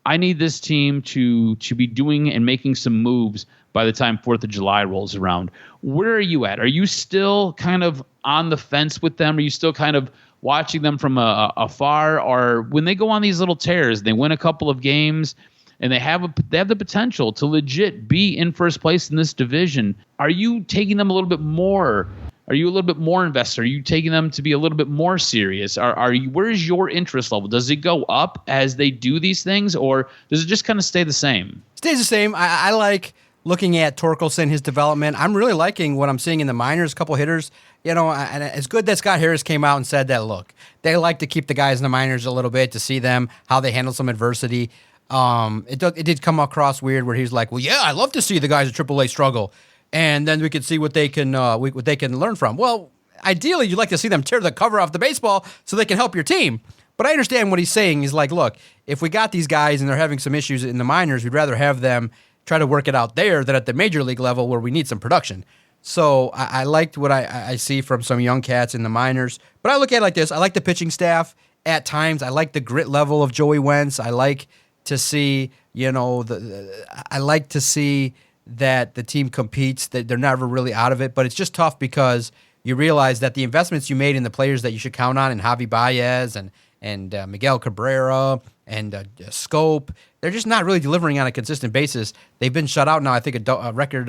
I need this team to be doing and making some moves by the time 4th of July rolls around. Where are you at? Are you still kind of on the fence with them? Are you still kind of watching them from afar? Or when they go on these little tears, they win a couple of games, and they have the potential to legit be in first place in this division, are you taking them a little bit more? Are you a little bit more invested? Are you taking them to be a little bit more serious? Where's your interest level? Does it go up as they do these things, or does it just kind of stay the same? Stays the same. I like looking at Torkelson, his development. I'm really liking what I'm seeing in the minors, a couple hitters. And it's good that Scott Harris came out and said that, look, they like to keep the guys in the minors a little bit to see them, how they handle some adversity. It did come across weird where he was like, well, yeah, I love to see the guys at AAA struggle. And then we could see what they can learn from. Well, ideally, you'd like to see them tear the cover off the baseball so they can help your team. But I understand what he's saying. He's like, look, if we got these guys and they're having some issues in the minors, we'd rather have them try to work it out there than at the major league level where we need some production. So I liked what I see from some young cats in the minors. But I look at it like this. I like the pitching staff at times. I like the grit level of Joey Wentz. I like to see, I like to see that the team competes, that they're never really out of it. But it's just tough because you realize that the investments you made in the players that you should count on, in Javi Baez and Miguel Cabrera and Scope, they're just not really delivering on a consistent basis. They've been shut out now, I think, a record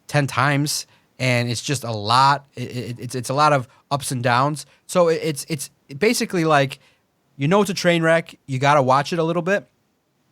10 times, and it's just a lot. It's a lot of ups and downs. So it's basically like, it's a train wreck. You got to watch it a little bit,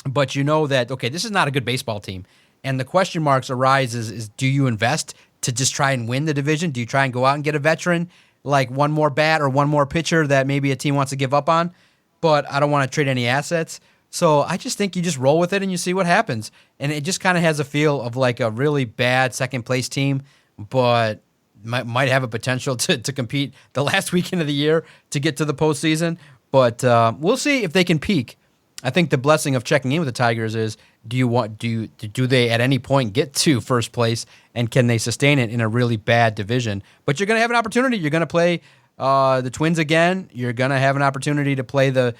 but you know that, okay, this is not a good baseball team. And the question marks arise is do you invest to just try and win the division? Do you try and go out and get a veteran, like one more bat or one more pitcher that maybe a team wants to give up on? But I don't want to trade any assets. So I just think you just roll with it and you see what happens. And it just kind of has a feel of like a really bad second-place team, but might have a potential to compete the last weekend of the year to get to the postseason. But we'll see if they can peak. I think the blessing of checking in with the Tigers is, do they at any point get to first place, and can they sustain it in a really bad division? But you're going to have an opportunity. You're going to play the Twins again. You're going to have an opportunity to play the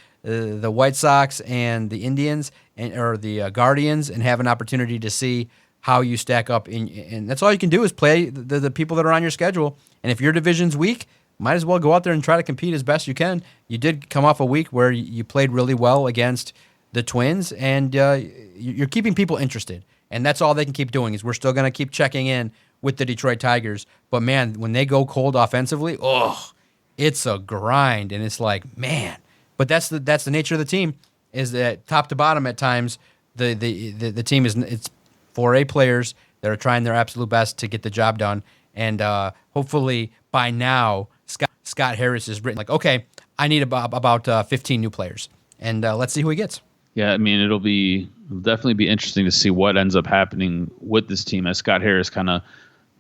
White Sox and the Indians or the Guardians, and have an opportunity to see how you stack up. And that's all you can do is play the people that are on your schedule. And if your division's weak, might as well go out there and try to compete as best you can. You did come off a week where you played really well against the Twins, and you're keeping people interested. And that's all they can keep doing, is we're still going to keep checking in with the Detroit Tigers. But, man, when they go cold offensively, it's a grind. And it's like, man. But that's the nature of the team, is that top to bottom at times, the team it's 4A players that are trying their absolute best to get the job done. And hopefully by now, Scott Harris is written like, okay, I need about 15 new players. And let's see who he gets. Yeah, I mean, it'll definitely be interesting to see what ends up happening with this team as Scott Harris kind of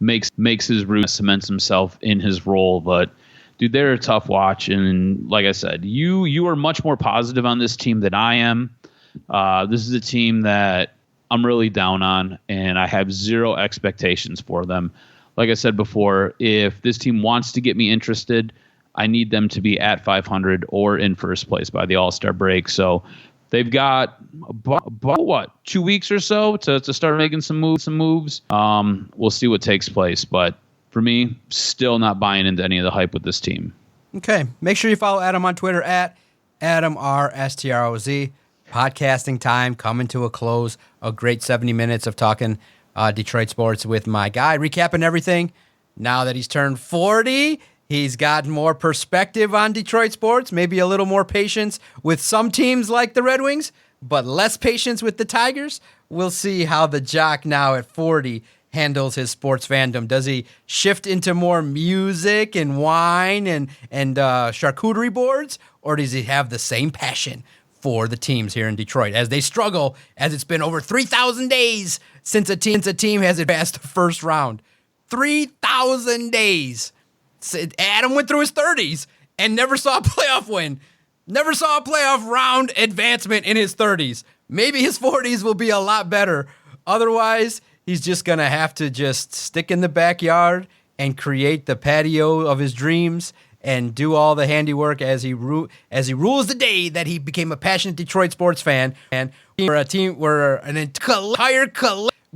makes his route, cements himself in his role. But, dude, they're a tough watch. And like I said, you are much more positive on this team than I am. This is a team that I'm really down on, and I have zero expectations for them. Like I said before, if this team wants to get me interested, I need them to be at 500 or in first place by the All-Star break. So they've got about 2 weeks or so to start making some moves. We'll see what takes place, but for me, still not buying into any of the hype with this team. Okay. Make sure you follow Adam on Twitter at AdamRSTROZ. Podcasting time coming to a close. A great 70 minutes of talking Detroit sports with my guy, recapping everything. Now that he's turned 40, he's got more perspective on Detroit sports, maybe a little more patience with some teams like the Red Wings, but less patience with the Tigers. We'll see how the Jock now at 40 handles his sports fandom. Does he shift into more music and wine and charcuterie boards, or does he have the same passion for the teams here in Detroit as they struggle, as it's been over 3,000 days since a team has advanced the first round? 3,000 days. Adam went through his 30s and never saw a playoff win. Never saw a playoff round advancement in his 30s. Maybe his 40s will be a lot better. Otherwise, he's just going to have to just stick in the backyard and create the patio of his dreams and do all the handiwork as he rules the day that he became a passionate Detroit sports fan. And we're an entire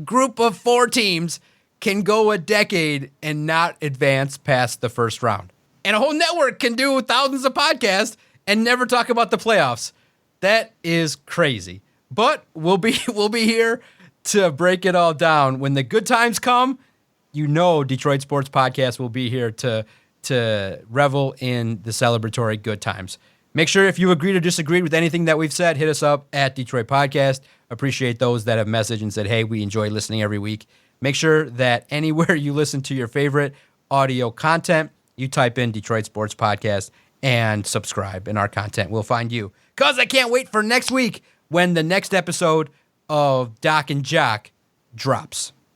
group of 4 teams can go a decade and not advance past the first round. And a whole network can do thousands of podcasts and never talk about the playoffs. That is crazy. But we'll be here to break it all down. When the good times come, Detroit Sports Podcast will be here to revel in the celebratory good times. Make sure if you agreed or disagreed with anything that we've said, hit us up at Detroit Podcast. Appreciate those that have messaged and said, hey, we enjoy listening every week. Make sure that anywhere you listen to your favorite audio content, you type in Detroit Sports Podcast and subscribe, and our content will find you. Because I can't wait for next week when the next episode of Doc and Jock drops.